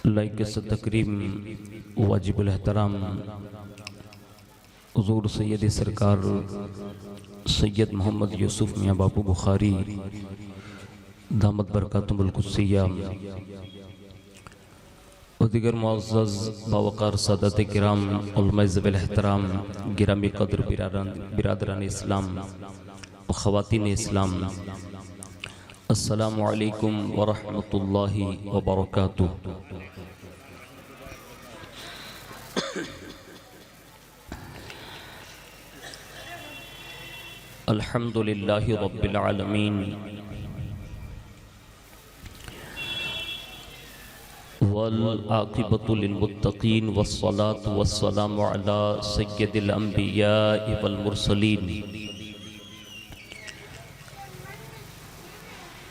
Like तकरीम वाजिबुल एहतराम हुज़ूर सैयद सरकार सैयद मोहम्मद यूसुफ मियाँ बाबू बुखारी दामत बरकातुहुल कुद्सिया और दीगर मुअज़्ज़ज़ बावक़ार सादात किराम उलमाए ज़वील एहतराम गिरामी क़द्र बिरादरान इस्लाम और ख़वातीन इस्लाम, अस्सलामु अलैकुम व रहमतुल्लाहि व बरकातुहू। अल्हम्दुलिल्लाहि रब्बिल आलमीन वल आक़िबतु लिल मुत्तक़ीन वस्सलातु वस्सलामु अला सय्यिदिल अंबियाइ वल मुरसलीन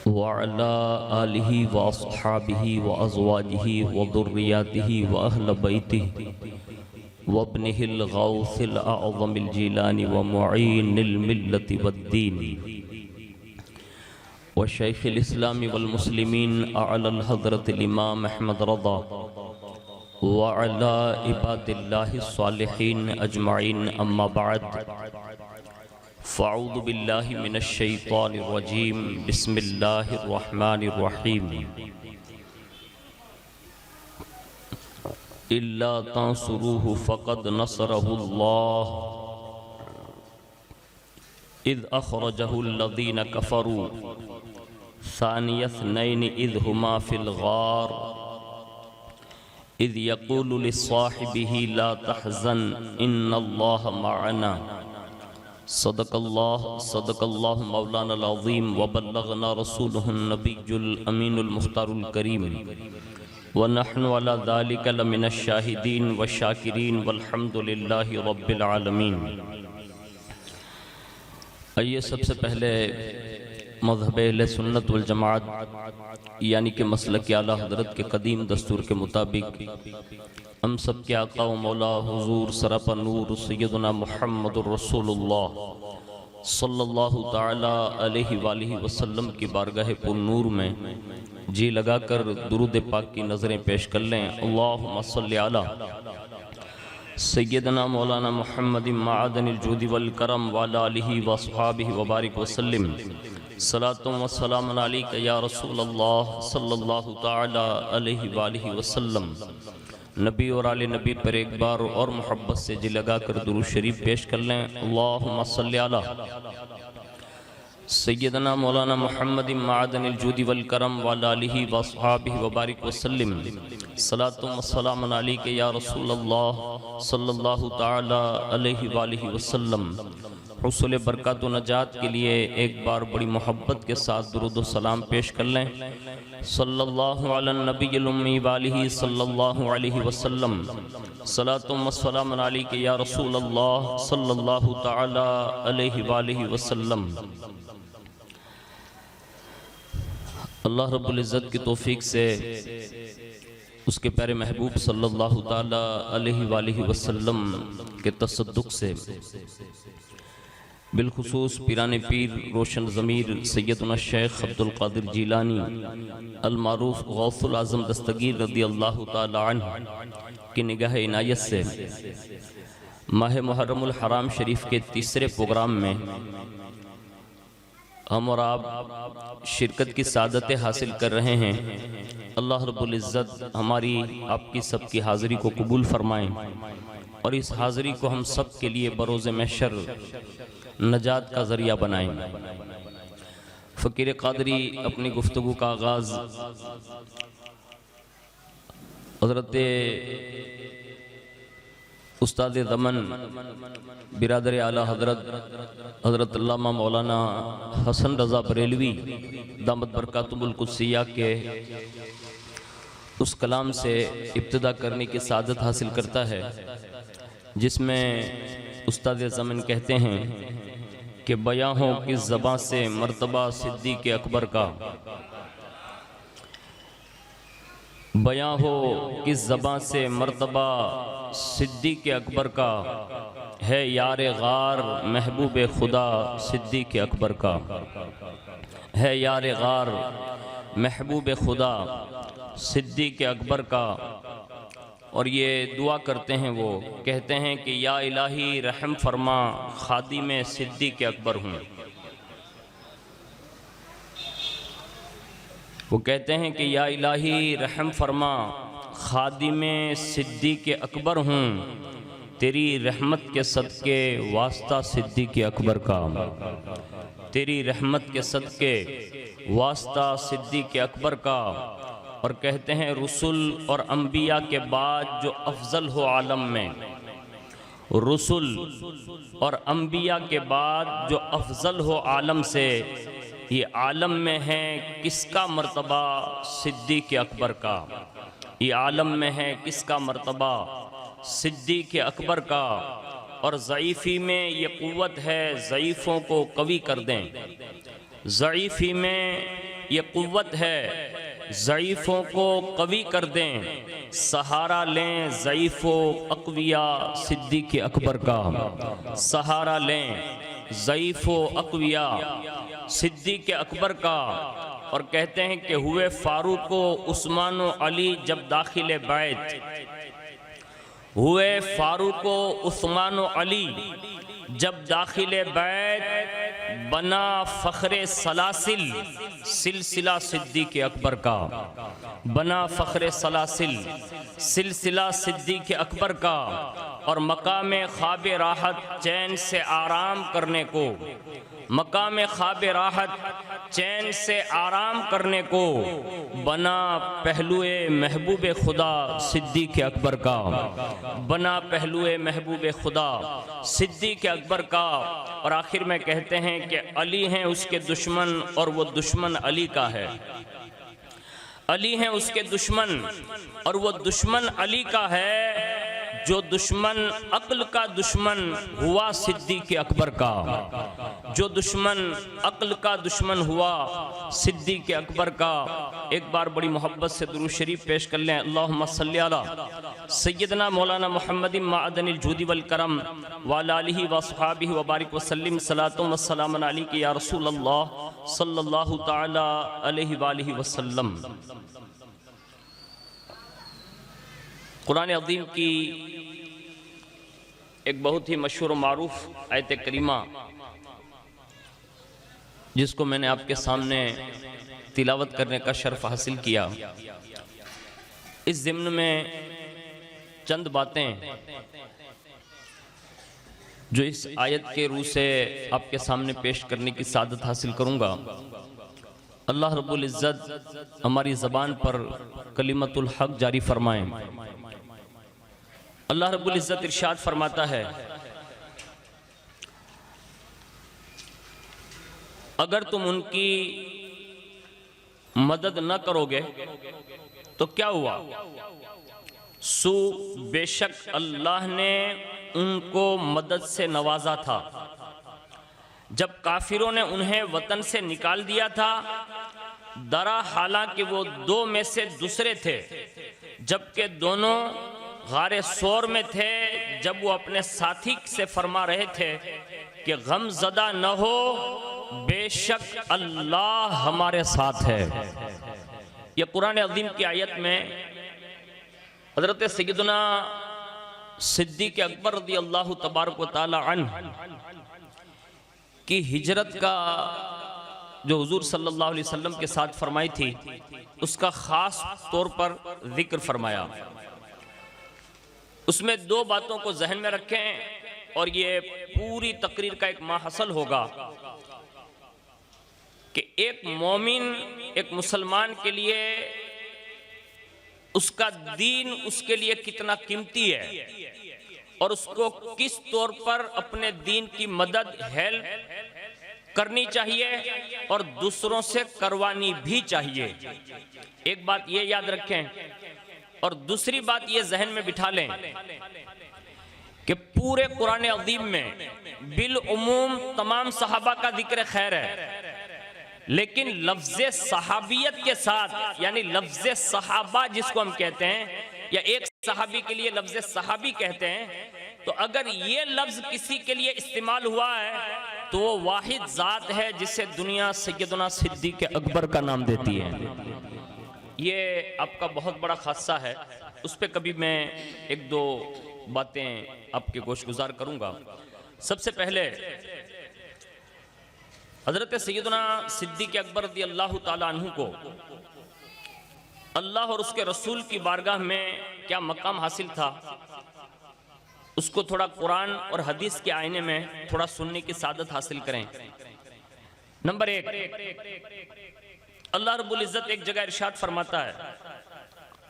व अला आलिहि व अस्हाबिहि व अज़वाजिहि व दुर्रिय्यातिहि व अहल बैतिहि व इब्निहिल गौसिल अअज़मिल जीलानी व मुईनिल मिल्लति वद्दीन व शैखिल इस्लामी वल मुस्लिमीन अअलल हज़रतिल इमाम अहमद रज़ा व अला इबादिल्लाहिस सालिहीन अजमईन, अम्मा बाद फ़अऊज़ु बिल्लाहि मिनश शैतानिर रजीम, बिस्मिल्लाहिर रहमानिर रहीम। इल्ला तंसुरूहु फ़क़द नसरहुल्लाह इज़ अख़रजहुल्लज़ीना कफ़रू सानिय इस्नैनि इज़ हुमा फ़िल ग़ार इज़ यक़ूलु लिस्साहिबिही ला तहज़न इन्नल्लाह मअना। सदक़ल्लाहु मौलाना अज़ीम व बल्लगना रसूलुहुन नबियुल अमीनुल मुख्तारुल करीम व नहनु अला ज़ालिका लमिनश शाहिदीन व शाकिरीन वल्हम्दुलिल्लाहि रब्बिल आलमीन। आइए सबसे पहले मज़हब अहले सुन्नत वल जमाअत यानी कि मसलक आला हज़रत के कदीम दस्तूर के मुताबिक हम सब के आका व मौला हुज़ूर सरापा नूर सैयदना मुहम्मदुर रसूलुल्लाह सल्लल्लाहु ताला अलैहि वालिहि वसल्लम की बारगाह पुर नूर में जी लगाकर दुरूद पाक की नज़रें पेश कर लें। अल्लाहुम्मा सल्लि अला सैयदना मौलाना मुहम्मद माअदनिल जूदि वल करम व अला आलिहि व अस्हाबिहि व बारिक वसल्लिम। सलातु व सलामुन अलैका या रसूलल्लाह सल्लल्लाहु ताला अलैहि वालिहि वसल्लम। नबी और आले नबी पर एक बार और मोहब्बत से जी लगा कर दुरूद शरीफ पेश कर लें। अल्लाहुम्मा सल्लि अला सैयदना मौलाना मुहम्मद माअदनिल जूदि वल करम व अला आलिहि व अस्हाबिहि व बारिक वसल्लिम। सलातु व सलामुन अलैका या रसूलल्लाह सल्लल्लाहु ताला अलैहि वालिहि वसल्लम। हुसूल बरकत व नजात के लिए एक बार बड़ी मोहब्बत के साथ दुरूद व सलाम पेश कर लें। सल्लल्लाहु अलन नबिय्यिल उम्मी व आलिहि सल्लल्लाहु अलैहि वसल्लम। सलातु व सलामुन अलैका या रसूलल्लाह सल्लल्लाहु ताला अलैहि वालिहि वसल्लम। अल्लाह रब्बुल इज़्ज़त की तौफीक से उसके प्यारे महबूब सल्लल्लाहु ताला अलैहि वालिहि वसल्लम के तसद्दुक़ से बिलखुसूस पीराने पीर रोशन ज़मीर सैयदना शेख अब्दुल क़ादिर जीलानी अल मारूफ गौसुल आज़म दस्तगीर रज़ियल्लाहु ताला अन्हु की निगाह इनायत से माह मुहर्रमुल हराम शरीफ के तीसरे प्रोग्राम में हम और आप शिरकत की सादत हासिल कर रहे हैं। अल्लाह रब्बुल इज़्ज़त हमारी आपकी सबकी हाज़िरी को कबूल फरमाएं और इस हाज़िरी को हम सब के लिए बरोज़ महशर नजात का ज़रिया बनाएं। फ़कीर क़ादरी अपनी गुफ्तगू का आगाज़ हज़रत उस्ताद ज़मन बिरादर आला हज़रत अल्लामा मौलाना हसन रज़ा बरेलवी दामत बरकातुहुल कुद्सिया के उस कलाम से इब्तिदा करने की सादत हासिल करता है, जिसमें उस्ताद ज़मन कहते हैं कि बयां हो किस ज़बां से मर्तबा सिद्दीक़ अकबर का, बयां हो किस ज़बां से मर्तबा सिद्दीक़ अकबर का, है यार गार महबूब खुदा सिद्दीक़ अकबर का, है यार गार महबूब खुदा सिद्दीक़ अकबर का, और ये दुआ करते हैं। वो कहते हैं कि या इलाही रहम फरमा, खादिम सिद्दीक़ अकबर हूँ। वो कहते हैं कि या इलाही रहम फरमा, खादिम सिद्दीक़ अकबर हूँ, तेरी रहमत के सदके वास्ता सिद्दीक़ अकबर का, तेरी रहमत के सदके वास्ता सिद्दीक़ अकबर का। और कहते हैं रसूल और अंबिया के बाद जो अफजल हो आलम में, रसूल और अंबिया के बाद जो अफजल हो आलम से, ये आलम में है किसका मर्तबा, सिद्दीक़ अकबर का। ये आलम में है किसका मर्तबा, सिद्दीक़ अकबर का। और ज़ईफ़ी में ये क़ुव्वत है, ज़ईफ़ों को कवी कर दें। ज़ईफ़ी में ये क़ुव्वत है, ज़ईफ़ों को कवी कर दें। सहारा लें ज़ईफ़ो अक़विया सिद्दीक़ अकबर का, सहारा लें ज़ईफ़ो अक़विया सिद्दीक़ अकबर का। और कहते हैं कि हुए फ़ारूक़ उस्मान व अली जब दाखिल बैत, हुए फ़ारूक़ उस्मान व अली जब दाखिल बैत, बना फ़ख्र सलासिल सिलसिला सिद्दीक़ अकबर का, बना फ़ख्र सलासिल सिलसिला सिद्दीक़ अकबर का। और मकाम ख्वाब राहत चैन से आराम करने को, मकाम ख्वाब राहत चैन से आराम करने को, बना पहलुए महबूब खुदा सिद्दीक़ अकबर का, बना पहलुए महबूब खुदा सिद्दीक़ अकबर का। और आखिर में कहते हैं कि अली हैं उसके दुश्मन और वो दुश्मन अली का है, अली हैं उसके दुश्मन और वो दुश्मन अली का है। जो दुश्मन अक्ल का दुश्मन हुआ सिद्दीक़ अकबर का, जो दुश्मन अक्ल का दुश्मन हुआ सिद्दीक़ अकबर का। एक बार बड़ी मोहब्बत से दुरूद शरीफ पेश कर लें। अल्लाहुम्मा सल्ली अला सय्यदना मौलाना मुहम्मदिन माअदनिल जूदी वल करम व अला आलिहि व अस्हाबिहि व बारिक व सल्लिम सलातुन व सलामुन अलैका या रसूल अल्लाह सल्लल्लाहु तआला अलैहि व आलिहि वसल्लम। कुरान अज़ीम की एक बहुत ही मशहूर और मारूफ आयत करीमा, जिसको मैंने आपके सामने तिलावत करने का शर्फ हासिल किया, इस ज़िम्न में चंद बातें जो इस आयत के रूह से आपके सामने पेश करने की सादत हासिल करूंगा। अल्लाह रब्बुल इज़्ज़त हमारी ज़बान पर कलिमतुल हक़ जारी फरमाएं। अल्लाह रब्बुल इज़्ज़त इरशाद फरमाता है, अगर तुम उनकी मदद न करोगे तो क्या हुआ, सो बेशक अल्लाह ने उनको मदद से नवाजा था जब काफिरों ने उन्हें वतन से निकाल दिया था। दरा हालांकि वो दो में से दूसरे थे, जबकि दोनों गारे सौर में थे, जब वो अपने साथी से फरमा रहे थे कि गम ज़दा न हो, बेशक अल्लाह हमारे साथ है। यह कुरान अज़ीम की आयत में हज़रत सय्यदना सिद्दीक़ अकबर रज़ी अल्लाह तबारक व तआला अन्हु की हिजरत का जो हुजूर सल्लल्लाहु अलैहि वसल्लम के साथ फरमाई थी, उसका ख़ास तौर पर जिक्र फरमाया। उसमें दो बातों को जहन में रखें और ये पूरी तकरीर का एक माहसल होगा कि एक मोमिन, एक मुसलमान के लिए उसका दीन उसके लिए कितना कीमती है और उसको किस तौर पर अपने दीन की मदद, हेल्प करनी चाहिए और दूसरों से करवानी भी चाहिए। एक बात ये याद रखें और दूसरी बात ये जहन में बिठा लें कि पूरे कुरान अज़ीम में बिल उमूम तमाम सहाबा का जिक्र खैर है, लेकिन लफ्ज़े सहाबियत के साथ, यानी लफ्ज़े सहाबा जिसको हम कहते हैं या एक सहाबी के लिए लफ्ज़े सहाबी कहते हैं, तो अगर ये लफ्ज़ किसी के लिए इस्तेमाल हुआ है तो वो वाहिद ज़ात है जिसे दुनिया सैयदना सिद्दीक़ अकबर का नाम देती है। ये आपका बहुत बड़ा हादसा है, उस पर कभी मैं एक दो बातें आपके गोशगुजार करूंगा। सबसे पहले हजरत सैयदना सिद्दीक़ अकबर रज़ी अल्लाह ताला अन्हु को अल्लाह और उसके रसूल की बारगाह में क्या मकाम हासिल था, उसको थोड़ा कुरान और हदीस के आईने में थोड़ा सुनने की सादत हासिल करें। नंबर एक, अल्लाह रब्बुल इज़्ज़त एक जगह इरशाद फरमाता है,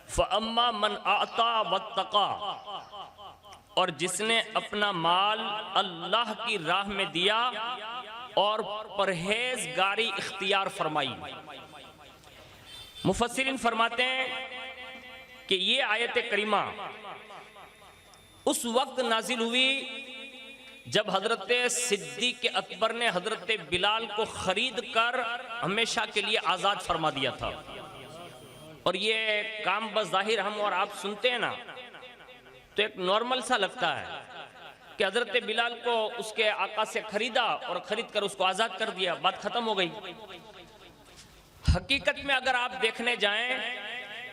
फ़अम्मा मन आता वत्तक़ा, और जिसने अपना माल अल्लाह की राह में दिया और परहेजगारी इख्तियार फरमाई। मुफस्सिरीन फरमाते हैं कि ये आयत करीमा उस वक्त नाजिल हुई जब हजरत सिद्दीक़ अकबर ने हजरत बिलाल को खरीद कर हमेशा के लिए आज़ाद फरमा दिया था। और ये काम बज़ाहिर हम और आप सुनते हैं ना तो एक नॉर्मल सा लगता है कि हजरत बिलाल को उसके आका से खरीदा और खरीद कर उसको आज़ाद कर दिया, बात खत्म हो गई। हकीकत में अगर आप देखने जाएं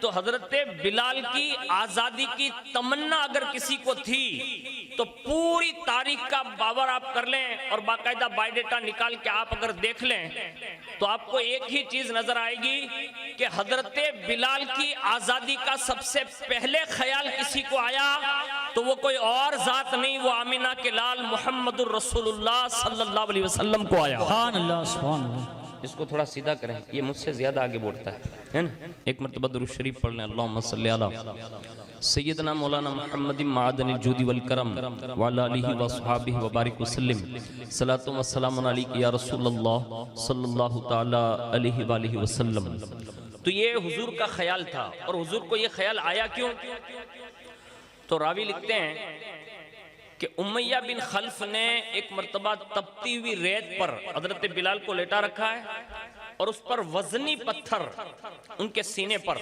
तो हजरत बिलाल की आज़ादी की तमन्ना अगर किसी को थी तो पूरी तारीख का बावर आप कर लें और बाकायदा बायोडेटा निकाल के आप अगर देख लें तो आपको एक ही चीज नजर आएगी कि हजरत बिलाल की आज़ादी का सबसे पहले ख्याल किसी को आया तो वो कोई और जात नहीं, वो आमिना के लाल मोहम्मदुर रसूलुल्लाह सल्लल्लाहु अलैहि वसल्लम को आया। सुभान अल्लाह, सुभान अल्लाह। इसको थोड़ा सीधा करें, ये मुझसे ज्यादा आगे बढ़ता है ना। एक मरतबा दुरूद शरीफ पढ़ लें, अल्लाहुम्मा सल्ली अला सय्यदना मौलाना मुहम्मदिन मादनिल जूदी वल करम व अला आलिहि व अस्हाबिहि व बारिक वसल्लम सलातु व सलामुन अलैका या रसूलल्लाह सल्लल्लाहु तआला अलैहि व आलिहि वसल्लम। तो ये हुजूर का ख्याल था। और हुजूर को ये ख्याल आया क्यों? तो रावी लिखते हैं कि उमैया बिन खल्फ ने एक मर्तबा तपती हुई रेत पर हजरत बिलाल को लेटा रखा है और उस पर वजनी पत्थर उनके सीने पर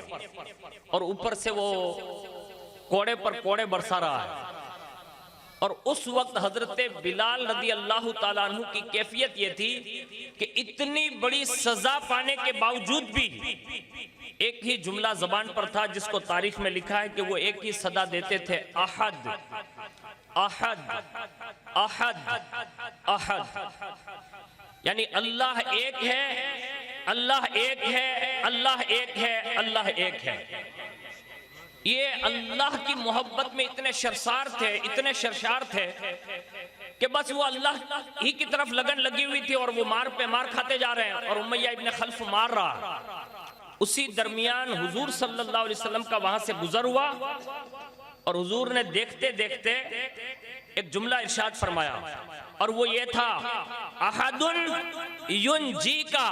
और ऊपर से वो कोड़े पर कोड़े बरसा रहा है। और उस वक्त हजरत बिलाल रज़ी अल्लाह ताला अन्हु की कैफियत ये थी कि इतनी बड़ी सजा पाने के बावजूद भी एक ही जुमला जबान पर था जिसको तारीख में लिखा है कि वो एक ही सदा देते थे, अहद अहद अहद अहद, यानी अल्लाह एक है, अल्लाह एक है, अल्लाह एक है, अल्लाह एक है। ये अल्लाह की मोहब्बत में इतने शर्शार थे, इतने शर्शार थे कि बस वो अल्लाह ही की तरफ लगन लगी हुई थी और वो मार पे मार खाते जा रहे हैं और उमैया इब्न खल्फ मार रहा। उसी दरमियान हुजूर सल्लल्लाहु अलैहि वसल्लम का वहां से गुजर हुआ और हुजूर ने देखते देखते एक जुमला इरशाद फरमाया और वो ये था, अहदुन युनजी का,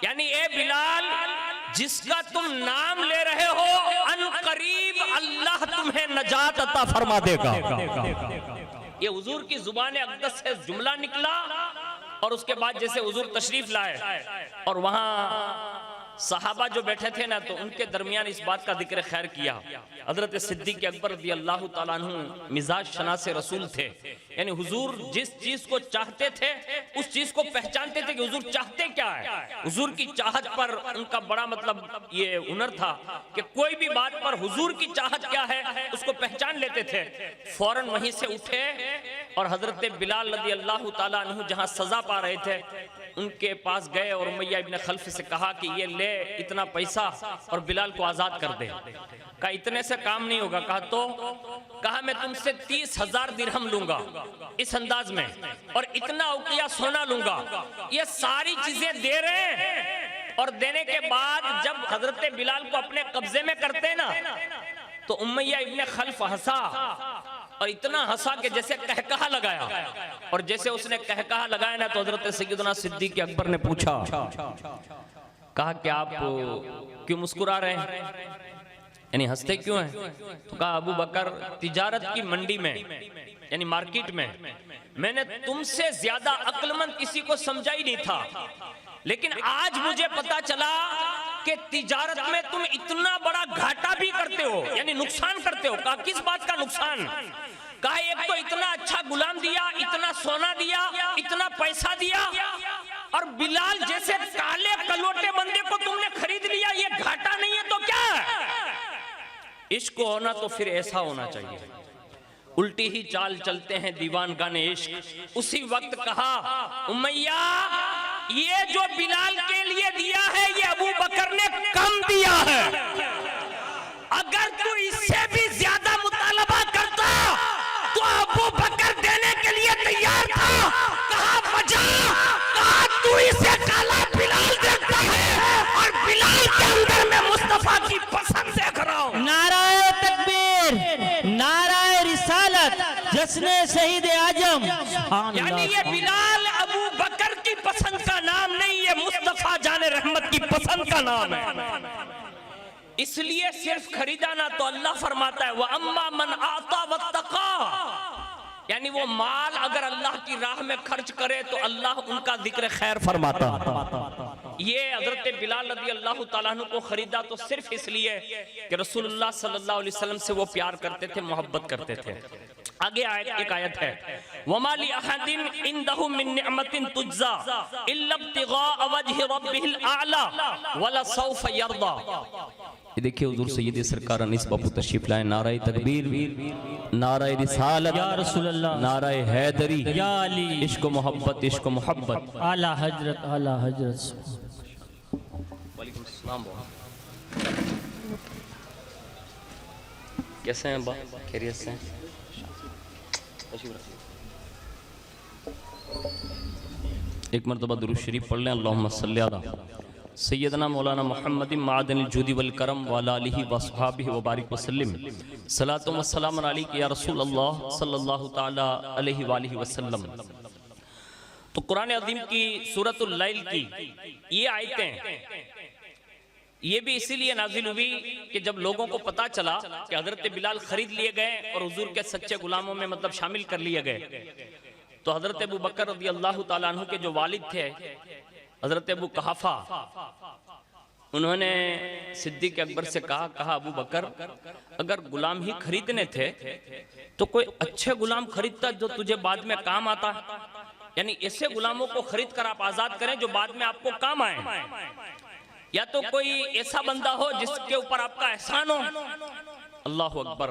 यानी ए बिलाल जिसका तुम नाम ले रहे हो अन करीब अल्लाह तुम्हें नजात अता फरमा देगा। ये हुजूर की जुबान अक़दस से जुमला निकला और उसके बाद जैसे हुजूर तशरीफ लाए और वहां सहाबा जो बैठे थे ना तो उनके दरमियान इस बात का जिक्र खैर किया। हजरत सिद्दीक़ अकबर रज़ी अल्लाह ताला अन्हु मिजाज शनासे रसूल थे, यानी हुजूर जिस चीज को चाहते थे उस चीज को पहचानते थे कि हुजूर चाहते क्या है। हुजूर की चाहत पर उनका बड़ा मतलब ये हुनर था कि कोई भी बात पर हुजूर की चाहत क्या है उसको पहचान लेते थे। फौरन वहीं से उठे और हजरत बिलाल रज़ी अल्लाह ताला अन्हु जहां सजा पा रहे थे उनके पास गए और उमैया इब्न खल्फ से कहा कि ये ले इतना पैसा और बिलाल को आजाद कर दे। कहा इतने से काम नहीं होगा। कहा मैं तुमसे 30,000 दिरहम लूंगा इस अंदाज में और इतना उकिया सोना लूंगा। ये सारी चीजें दे रहे हैं और देने के बाद जब हजरत बिलाल को अपने कब्जे में करते ना तो उमैया इब्न खल्फ हंसा और इतना हंसा कि जैसे कहकहा लगाया और जैसे उसने कहकहा लगाया ना तो हजरत सैयदना सिद्दीक़ अकबर ने पूछा, कहा कि आप क्यों मुस्कुरा रहे हैं, यानी हंसते क्यों हैं? तो कहा अबू बकर तिजारत की मंडी में यानी मार्केट में मैंने तुमसे ज्यादा अक्लमंद किसी को समझा ही नहीं था, लेकिन आज मुझे पता चला कि तिजारत में तुम इतना बड़ा घाटा भी करते हो, यानी नुकसान करते हो। कहा किस बात का नुकसान? कहा एक तो इतना अच्छा गुलाम दिया, इतना सोना दिया, इतना पैसा दिया और बिलाल जैसे काले कलोटे बंदे को तुमने खरीद लिया, ये घाटा नहीं है इश्क होना तो फिर ऐसा होना चाहिए, उल्टी ही चाल चलते हैं दीवान गाने इश्क। उसी वक्त कहा उमैया ये जो बिलाल के लिए दिया है ये अबू बकर ने कम दिया है, अगर तू इससे भी ज्यादा मुतालबा करता तो अबू बकर देने के लिए तैयार था। कहा वजह, कहा तू इसे काला बिलाल देखता है और बिलाल के अंदर मैं मुस्तफा की पसंद देख रहा हूं। नाराए तकबीर, नाराए रिसालत, जश्न शहीद आजम। यानी ये बिलाल अबू बकर की पसंद का नाम नहीं, ये मुस्तफा जाने रहमत की पसंद का नाम है। इसलिए सिर्फ खरीदा ना तो अल्लाह फरमाता है वह अम्मा मन आता वत्तका, यानी वो माल अगर अल्लाह की राह में खर्च करे तो अल्लाह उनका जिक्र खैर फरमाता। ये हजरत बिलाल रज़ी अल्लाह ताला अन्हु को खरीदा तो सिर्फ इसलिए कि रसूलुल्लाह सल्लल्लाहु अलैहि वसल्लम से वो प्यार करते थे, मोहब्बत करते थे। आगे एक आयत है वमा लि अहदिन इंदहु मिन निअमतिन तुज्जा इल्ला इब्तिगा वजहि रब्बिहिल आला वला सौफ यरदा। ये देखिए हुजूर सैयद सरकार अनीस बापू तशरीफ लाए। नाराए तकबीर, नाराए रिसालत या रसूल अल्लाह, नाराए हैदरी, या अली, इश्क मोहब्बत, इश्क मोहब्बत। आला हजरत, आला हजरत। वालेकुम अस्सलाम। कैसे हैं बा? खैरियत से हैं? एक मरतबा दुरूद शरीफ पढ़ लें। अल्लाहुम्मा सल्ली अला सैयदना मौलाना मुहम्मद मादनिल जूदी वल करम वाला आलिहि व अस्हाबिहि व बारिक वसल्लम सलातो व सलाम अलैका या रसूल अल्लाह सल्लल्लाहु तआला अलैहि व आलिहि वसल्लम। तो कुरान अज़ीम की सूरतुल लैल की ये आयतें ये भी इसीलिए नाजिल हुई कि जब लोगों को पता चला कि हजरत बिलाल खरीद लिए गए और हुजूर के सच्चे गुलामों में मतलब शामिल कर लिए गए, तो हजरत अबू बकर रज़ी अल्लाह ताला अन्हु के जो वालिद थे हजरत अबू कहाफा, उन्होंने सिद्दीक अकबर से कहा अबू बकर अगर गुलाम ही खरीदने थे तो कोई अच्छे गुलाम खरीदता जो तुझे बाद में काम आता, यानी ऐसे गुलामों को खरीद कर आप आजाद करें जो बाद में आपको काम आए, या तो कोई ऐसा बंदा हो जिसके ऊपर आपका एहसान हो। अल्लाह अकबर।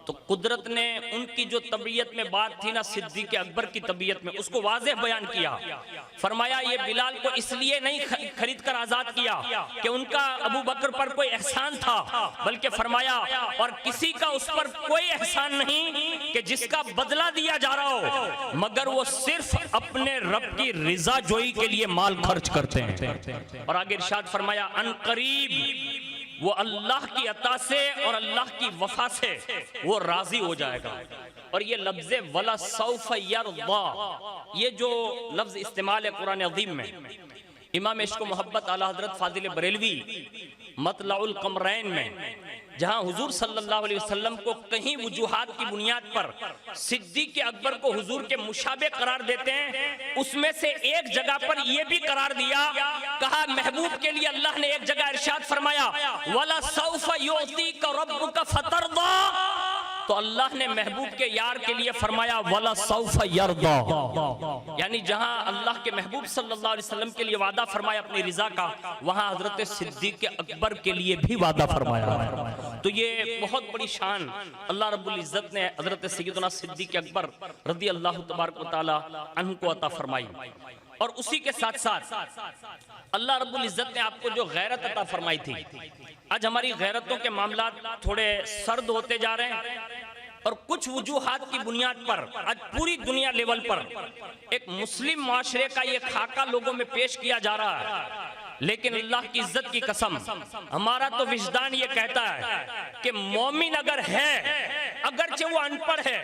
तो कुदरत ने उनकी जो तबीयत में बात थी ना सिद्दीक अकबर की तबीयत में, उसको वाज़ेह बयान किया। फरमाया ये बिलाल को इसलिए नहीं खरीद कर आजाद किया कि उनका अबू बकर पर कोई एहसान था, बल्कि फरमाया और किसी का उस पर कोई एहसान नहीं कि जिसका बदला दिया जा रहा हो, मगर वो सिर्फ अपने रब की रिजा जोई के लिए माल खर्च करते हैं। और आगे इरशाद फरमाया अन करीब वो अल्लाह की अता से और अल्लाह की वफा से वो राजी हो जाएगा। और ये लफ्ज़ वला सौफ यरदा, ये जो लफ्ज़ इस्तेमाल है कुरान अज़ीम में, इमाम इश्क मोहब्बत आला हजरत फाजिल बरेलवी मतलाउल कमरैन में, जहां हुजूर सल्लल्लाहु अलैहि वसल्लम को कहीं वजूहात की बुनियाद पर सिद्दीक अकबर को हुजूर के मुशाबे करार देते हैं, उसमें से एक जगह पर यह भी करार दिया, कहा महबूब के लिए अल्लाह ने एक जगह इरशाद फरमाया वला सौफ युतीका रब्बुका फतरदा, तो अल्लाह ने महबूब के यार के लिए फरमाया वला सौफ यरदा, यानी जहां अल्लाह के महबूब सल्लल्लाहु अलैहि वसल्लम के लिए वादा फरमाया अपनी रिजा का, वहां हजरत सिद्दीक अकबर के लिए भी वादा फरमाया। तो ये बहुत बड़ी शान अल्लाह रब्बुल इज्जत ने हजरत सैयदना सिद्दीक अकबर रज़ी अल्लाह तबारक व तआला अन्हु को अता फरमाई। और उसी के साथ साथ अल्लाह रब्बुल इज्जत ने आपको जो गैरत अता फरमाई थी, आज हमारी गैरतों के मामला थोड़े सर्द होते जा रहे हैं और कुछ वजूहात की बुनियाद पर आज पूरी दुनिया लेवल पर एक मुस्लिम माशरे का ये खाका लोगों में पेश किया जा रहा है। लेकिन अल्लाह की इज्जत की कसम, हमारा तो विजदान ये कहता है कि मोमिन अगर है, अगरचे वो अनपढ़ है,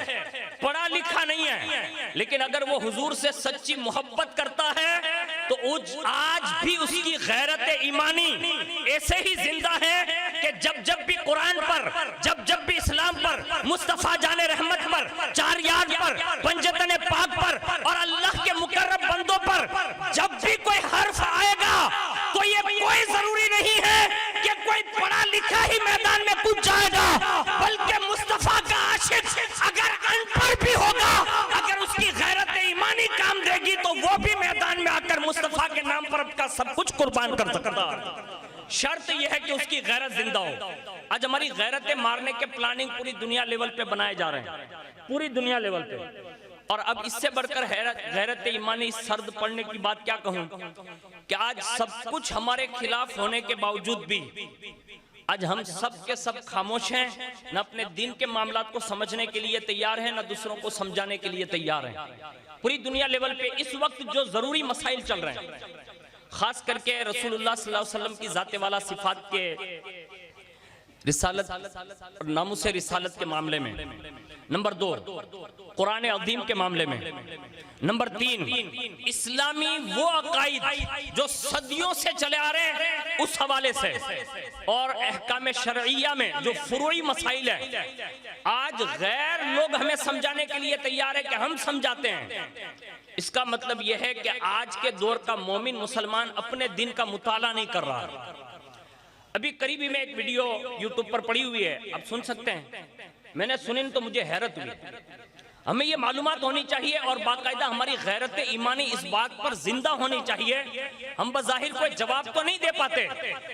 पढ़ा लिखा नहीं है, लेकिन अगर वो हुजूर से सच्ची मोहब्बत करता है तो आज भी उसकी गैरत ईमानी ऐसे ही जिंदा है कि जब भी कुरान पर, जब भी इस्लाम पर, मुस्तफा जाने रहमत पर, चार याद पर, पंजतन पाक पर और अल्लाह के मुकर्रम बंदों पर जब भी कोई हर्फ आएगा तो ये कोई जरूरी नहीं है कि कोई पढ़ा लिखा ही मैदान में कूद जाएगा, बल्कि मुस्तफा का आशिक अगर अनपढ़ भी होगा, अगर उसकी गैरत ईमानी काम देगी तो वो भी मैदान में आकर मुस्तफा के नाम पर अपना सब कुछ कुर्बान कर सकता है। शर्त यह है कि उसकी की गैरत जिंदा हो। आज हमारी गैरतें मारने के प्लानिंग पूरी दुनिया लेवल पे बनाए जा रहे हैं, पूरी दुनिया लेवल पे। और अब इससे बढ़कर गैरत ईमानी सर्द पड़ने की बात क्या कहूं कि आज सब कुछ हमारे खिलाफ होने के बावजूद भी आज हम सब के सब खामोश हैं, न अपने दीन के मामलात को समझने के लिए तैयार हैं, न दूसरों को समझाने के लिए तैयार हैं। पूरी दुनिया लेवल पे इस वक्त जो जरूरी मसाइल चल रहे हैं, खास करके रसूलुल्लाह सल्लल्लाहु अलैहि वसल्लम की जाते वाला सिफात के रिसालत और नामुस रिसालत के मामले में, नंबर 2 कुरान अज़ीम के मामले में, नंबर 3 इस्लामी वो अकाइद जो सदियों से चले आ रहे हैं उस हवाले से, और अहकाम शरइया में जो फुरूई मसाइल है आज गैर लोग हमें समझाने के लिए तैयार है कि हम समझाते हैं। इसका मतलब यह है कि आज के दौर का मोमिन मुसलमान अपने दिन का मुताला नहीं कर रहा। अभी करीबी में एक वीडियो यूट्यूब पर पड़ी हुई है, आप सुन सकते हैं। मैंने सुनी तो मुझे हैरत हुई। हमें ये मालूमात होनी चाहिए और बाकायदा हमारी गैरत ईमानी इस बात पर जिंदा होनी चाहिए। हम बज़ाहिर कोई जवाब तो नहीं दे पाते,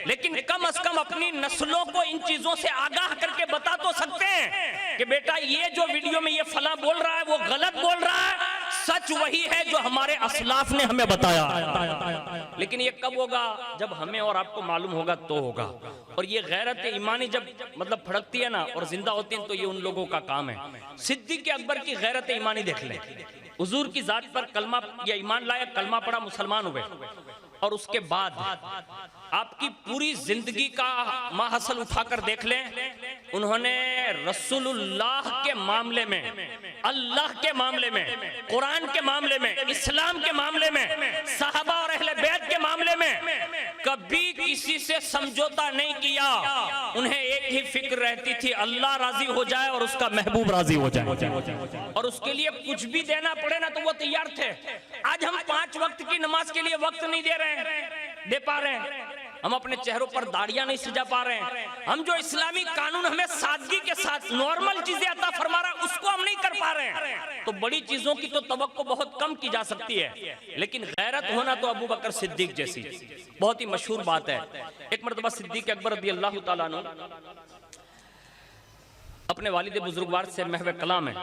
लेकिन कम से कम अपनी नस्लों को इन चीजों से आगाह करके बता तो सकते हैं कि बेटा ये जो वीडियो में ये फला बोल रहा है वो गलत बोल रहा है, सच वही है जो हमारे असलाफ ने हमें बताया। लेकिन ये कब होगा? जब हमें और आपको मालूम होगा तो होगा। और ये गैरत ईमानी जब मतलब फड़कती है ना और जिंदा होती है तो ये उन लोगों का काम है। सिद्दीक़ अकबर की गैरत ईमानी देख लें। हुजूर की जात पर कलमा या ईमान लाया, कलमा पड़ा, मुसलमान हुए, और उसके बाद आपकी पूरी जिंदगी का माहसल उठाकर देख लें, उन्होंने रसूलुल्लाह के मामले में, अल्लाह के मामले में, कुरान के मामले में, इस्लाम के मामले में, सहाबा और अहले बैत के मामले में कभी किसी से समझौता नहीं किया। उन्हें एक ही फिक्र रहती थी, अल्लाह राजी हो जाए और उसका महबूब राजी हो जाए, और उसके लिए कुछ भी देना पड़े ना तो वो तैयार थे। आज हम 5 वक्त की नमाज के लिए वक्त नहीं दे पा रहे हैं, हम अपने चेहरों पर दाढ़ियां नहीं सजा पा रहे हैं, हम जो इस्लामी कानून हमें सादगी के साथ नॉर्मल चीजें अता फरमा रहा है उसको हम नहीं कर पा रहे हैं। तो बड़ी चीजों की तो तवक्को बहुत कम की जा सकती है, लेकिन गैरत होना तो अबू बकर सिद्दीक जैसी बहुत ही मशहूर बात है। एक मरतबा सिद्दीक अकबर रज़ियल्लाहु ताला अन्हु अपने वालिद बुजुर्गवार से महव कलाम है,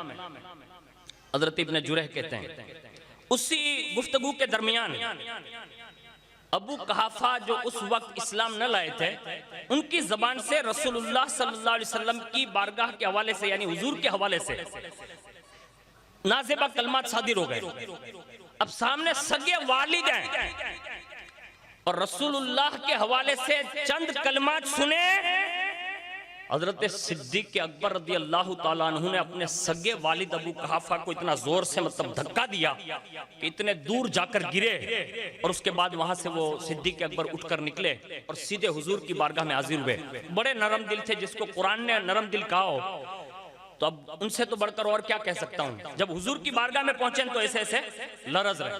हज़रत इब्न जुरैह कहते हैं, उसी गुफ्तगू के दरमियान अबू कहाफा जो उस वक्त इस्लाम न लाए थे, उनकी जबान से रसूलुल्लाह सल्लल्लाहु अलैहि वसल्लम की बारगाह के हवाले से यानी हुजूर के हवाले से नाज़िबा कलमात सादिर हो गए। अब सामने सगे वालिद हैं और रसूलुल्लाह के हवाले से चंद कलमात सुने, हजरत सिद्दीक के अकबर रज़ियल्लाहु ताला अन्हु ने अपने सगे वालिद अबू कहाफा को इतना जोर से मतलब धक्का दिया कि इतने दूर जाकर गिरे, और उसके बाद वहां से वो सिद्दीक के अकबर उठकर निकले और सीधे हुजूर की बारगाह में हाजिर हुए। बड़े नरम दिल थे, जिसको कुरान ने नरम दिल कहा हो, तो अब उनसे तो बढ़कर और क्या कह सकता हूँ। जब हुजूर की बारगाह में पहुंचे तो ऐसे ऐसे लरज रहे,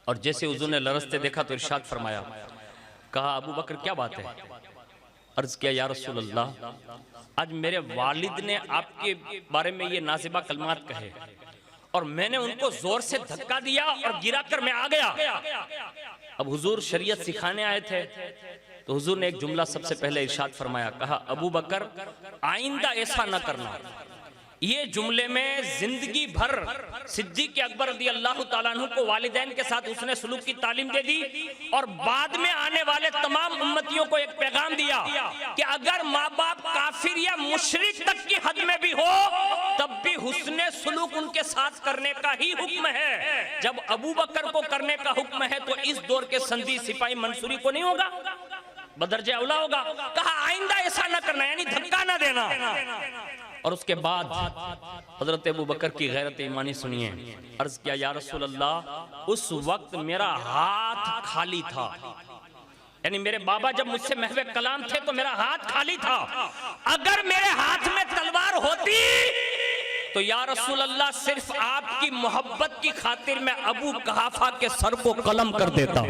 और जैसे हुजूर ने लरजते देखा तो इरशाद फरमाया, कहा अबू बकर क्या बात है? अर्ज किया या रसूल अल्लाह, आज मेरे वालिद ने आपके बारे में ये नाज़िबा कलमात कहे और मैंने उनको जोर से धक्का दिया और गिराकर मैं आ गया। अब हुजूर शरीयत सिखाने आए थे तो हुजूर ने एक जुमला सबसे पहले इरशाद फरमाया, कहा अबू बकर आइंदा ऐसा न करना। ये जुमले में जिंदगी भर सिद्दीक अकबर रज़ियल्लाहु ताला अन्हु को वालिदैन के साथ उसने सलूक की तालीम दे दी, और बाद में आने वाले तमाम उम्मतियों को एक पैगाम दिया कि अगर माँ बाप काफिर या मुशरिक तक की हद में भी हो तब भी हुस्ने सलूक उनके साथ करने का ही हुक्म है। जब अबू बकर को करने का हुक्म है तो इस दौर के संधी सिपाही मंसूरी को नहीं होगा, बदरजे औला होगा। कहा आइंदा ऐसा न करना, यानी धक्का न देना। और उसके बाद हजरत अबू बकर की गैरत ईमानी सुनिए। अर्ज किया या रसूल अल्लाह, उस वक्त मेरा हाथ खाली था, यानी मेरे बाबा जब मुझसे महवे कलाम थे तो मेरा हाथ खाली था। अगर मेरे हाथ में तलवार होती तो या रसूल अल्लाह सिर्फ आपकी मोहब्बत की खातिर मैं अबू कहाफा के सर को कलम कर देता।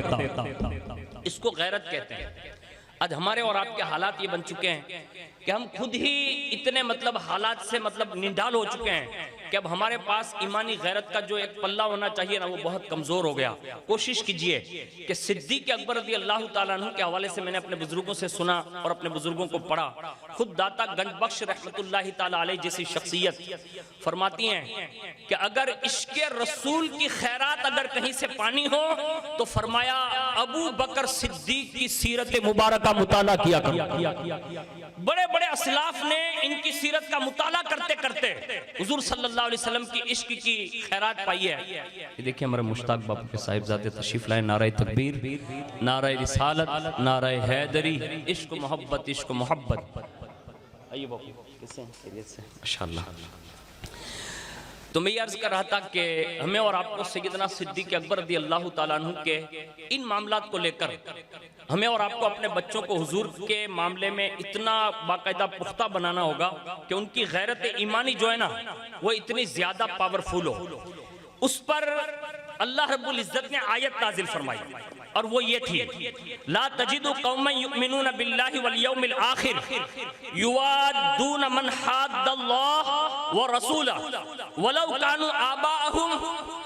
इसको गैरत कहते हैं। आज हमारे और आपके हालात ये बन चुके हैं कि हम खुद ही इतने मतलब हालात से मतलब निडाल हो चुके हैं कि अब हमारे पास ईमानी गैरत का जो एक पल्ला होना चाहिए ना, वो बहुत कमजोर हो गया। कोशिश कीजिए कि सिद्दीक अकबर रज़ी अल्लाह ताला अन्हु के हवाले से मैंने अपने बुजुर्गों से सुना और अपने बुजुर्गों को पढ़ा। खुद दाता गंजबख्श रहमतुल्लाहि ताला अलैह जैसी शख्सियत फरमाती हैं कि अगर इश्क़े रसूल की खैरात अगर कहीं से पानी हो तो फरमाया अबू बकर सिद्दीक की सीरत मुबारक का मुताला किया करो। बड़े बड़े असलाफ ने इनकी सीरत का मुताला करते करते हुजूर सल्लल्लाहु अलैहि वसल्लम की इश्क की खैरात पाई है। ये देखिए हमारे मुश्ताक बापू के साहिबजादे तशरीफ लाए। नारे तकबीर, नारे रिसालत, नारे हैदरी, इश्क मोहब्बत, इश्क मोहब्बत। आइए बापू, कैसे हैं? खैरियत से? माशाअल्लाह। तो मैं ये अर्ज कर रहा था कि हमें और आपको सैयदना सिद्दीक अकबर रज़ी अल्लाह ताला अन्हु के इन मामलात को लेकर हमें और आपको अपने बच्चों को हुजूर के मामले में इतना बाकायदा पुख्ता बनाना होगा कि उनकी गैरत ईमानी जो है ना, वो इतनी ज्यादा पावरफुल हो। उस पर अल्लाह रब्बुल इज्जत ने आयत नाजिल फरमाई और वो ये थी, ला तजिदु कौमन युमिनून बिल्लाहि वल यौमिल आखिर युवादून मन हाद्दल्लाह व रसूलहु वलौ कानू आबाअहुम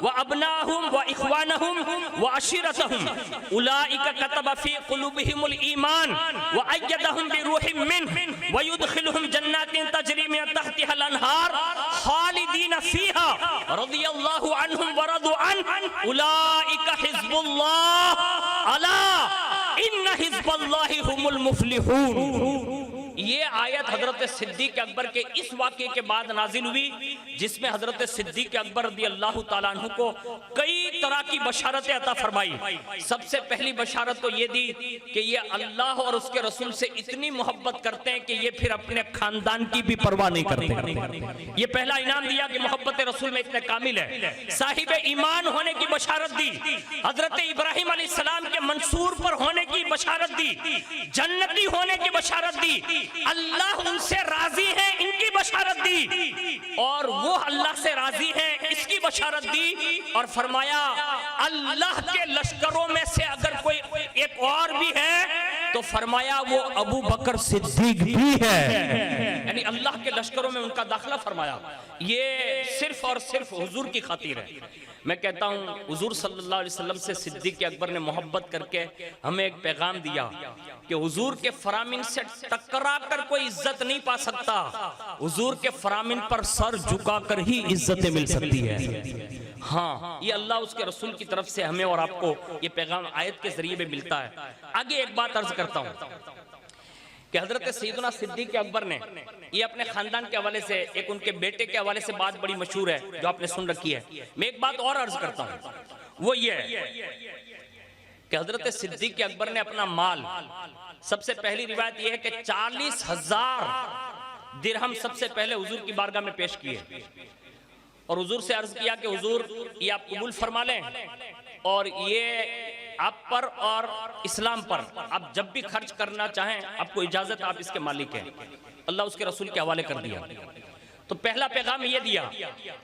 व अबनाहुम व इख्वानहुम व अशीरतहुम उलाइका कतब फी कुलूबिहिमुल ईमान व अय्यदहुम बिरूहिम मिन्हु व युदखिलुहुम जन्नातिन तजरी मिन तहतिहल अनहार खालिदीन फीहा रज़ियल्लाहु अन्हुम व रदू अन्हु उलाइका हिज़्बुल्लाह अला इन्ना हिज़्बल्लाहि हुमुल मुफ्लिहून। ये आयत हजरत सिद्दीक अकबर के इस वाक़े के बाद नाजिल हुई जिसमें हजरत सिद्दीक अकबर रज़ी अल्लाह ताला अन्हु को कई तरह की बशारतें अता फरमाई। सबसे पहली बशारत तो ये दी कि ये अल्लाह और उसके रसूल से इतनी मोहब्बत करते हैं कि ये फिर अपने खानदान की भी परवाह नहीं करते। ये पहला इनाम दिया कि मोहब्बत रसूल में इतने कामिल है। साहिब ईमान होने की बशारत दी, हजरत इब्राहिम अलैहिस्सलाम के मंसूर पर होने की बशारत दी, जन्नती होने की बशारत दी, अल्लाह उनसे राजी है इनकी बशारत दी, और वो अल्लाह से राजी है इसकी बशारत दी, और फरमाया अल्लाह के लश्करों में से अगर कोई एक और भी है तो फरमाया वो अबू बकर सिद्दीक भी है, यानी अल्लाह के लश्करों में उनका दाखिला फरमाया। ये सिर्फ और सिर्फ हुजूर की खातिर है। मैं कहता हूँ हुजूर सल्लल्लाहु अलैहि वसल्लम से सिद्दीक अकबर ने मोहब्बत करके हमें एक पैगाम दिया कि हुजूर के फरामीन से टकरा कर कोई इज्जत नहीं पा सकता, हुजूर के फरामीन पर सर झुकाकर ही इज्जतें मिल सकती है। हाँ, ये अल्लाह उसके रसूल की तरफ से हमें और आपको ये पैगाम आयत के जरिए में मिलता है। आगे एक बात अर्ज करता हूँ कि हजरत सैयदना सिद्दीक अकबर ने ये अपने खानदान के हवाले से, एक उनके बेटे के हवाले से बात बड़ी मशहूर है जो आपने सुन रखी है। मैं एक बात और अर्ज करता हूँ, वो ये कि हजरत सिद्दीक अकबर ने अपना माल, सबसे पहली रिवायत यह है कि 40,000 दिरहम सबसे पहले हुजूर की बारगाह में पेश किए और हुजूर से अर्ज किया कि हुजूर ये आप कबूल फरमा लें और ये आप पर और इस्लाम पर आप जब भी खर्च करना चाहें आपको इजाजत, आप इसके मालिक हैं। अल्लाह उसके रसूल के हवाले कर दिया। तो पहला पैगाम ये दिया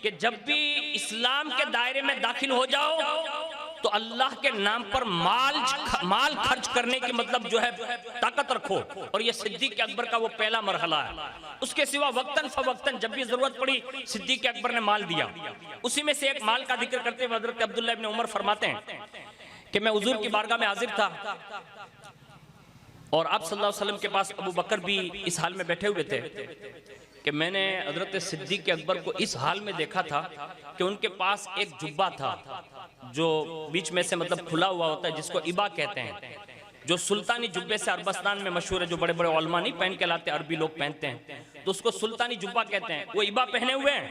कि जब भी इस्लाम के दायरे में दाखिल हो जाओ तो अल्लाह के नाम पर माल खर्च करने की मतलब जो है ताकत रखो, और ये सिद्दीक अकबर का वो पहला मरहला है। उसके सिवा वक्तन फवक्तन जब भी जरूरत पड़ी सिद्दीक अकबर ने माल दिया। उसी में से एक माल का जिक्र करते हुए हजरत अब्दुल्लाह इब्न उमर फरमाते हैं कि मैं हुजूर की बारगाह में हाजिर था और आप सल्लल्लाहु अलैहि वसल्लम के पास अबू बकर भी इस हाल में बैठे हुए थे कि मैंने हजरत सिद्दीक अकबर को इस हाल में देखा था कि उनके पास एक जुब्बा था जो बीच में से मतलब खुला हुआ होता है, जिसको इबा कहते हैं, जो सुल्तानी जुब्बे से अरबस्तान में मशहूर है, जो बड़े बड़े उलमा नहीं पहन के लाते, अरबी लोग पहनते हैं, तो उसको सुल्तानी जुब्बा कहते हैं। वो इबा पहने हुए हैं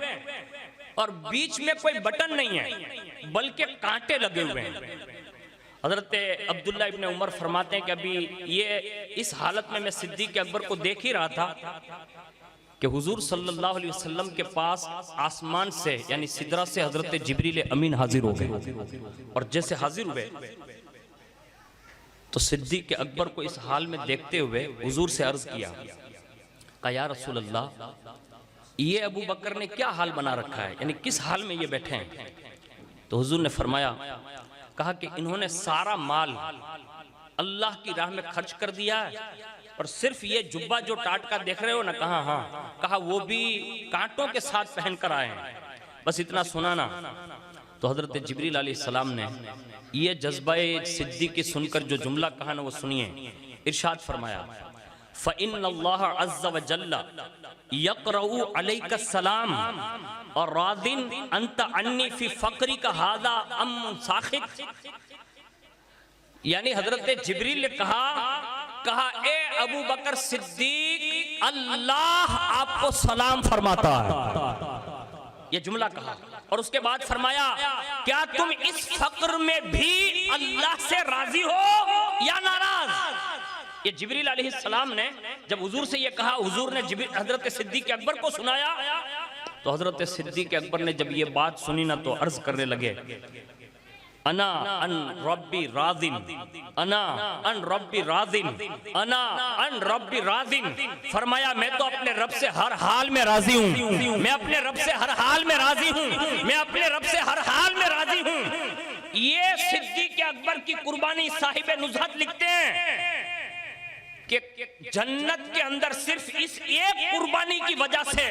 और बीच में कोई बटन नहीं है बल्कि कांटे लगे हुए हैं। हजरत अब्दुल्ला इब्न उमर फरमाते हैं कि अभी ये इस हालत में मैं सिद्दीक अकबर को देख ही रहा था कि हुजूर सल्लल्लाहु अलैहि वसल्लम के पास आसमान से यानी सिदरा से हजरत जिब्रील अमीन हाजिर हो गए, और जैसे हाजिर हुए तो सिद्दीक अकबर को इस हाल में देखते हुए हुजूर से अर्ज किया, कहा या रसूल अल्लाह, ये अबू बकर ने क्या हाल बना रखा है, यानी किस हाल में ये बैठे हैं। तो हुजूर ने फरमाया, कहा कि इन्होंने सारा माल अल्लाह की राह में खर्च कर दिया है और सिर्फ ये जुब्बा जो टाट का देख रहे हो ना, कहा हाँ, कहा वो भी कांटों के साथ पहन कर आए हैं। बस इतना सुना ना। तो हजरत जिब्रील अलैहिस्सलाम ने ये जज्बा सिद्दीक़ की सुनकर जो जुमला कहा ना वो सुनिए। इरशाद फरमाया, फ़इन्नल्लाह अज़्ज़ व जल्ल यक़रउ अलैका सलाम और रादिन अंत अन्नी फी फ़क़रिका हाज़ा अम साख़ित। यानी हजरत जिब्रील ने कहा ए अबू बकर सिद्दीक, अल्लाह आपको सलाम फरमाता है। ये जुमला कहा और उसके बाद फरमाया, क्या तुम इस फक्र में भी अल्लाह से राजी हो या नाराज? ये जिब्रील अलैहिस्सलाम ने जब हुजूर से ये कहा, हुजूर ने हजरत सिद्दीक अकबर को सुनाया। तो हजरत सिद्दीक अकबर ने जब ये बात सुनी ना तो अर्ज करने लगे, अना अन रब्बी राज़िन, अना अन रब्बी राज़िन, अना अन रब्बी राज़िन। फरमाया, मैं तो अपने रब से हर हाल में राजी हूँ, मैं अपने रब से हर हाल में राजी हूँ, मैं अपने रब से हर हाल में राजी हूँ। ये सिद्दीक अकबर की कुर्बानी साहिब नुज़हत लिखते हैं कि जन्नत के अंदर सिर्फ इस एक कुर्बानी की वजह से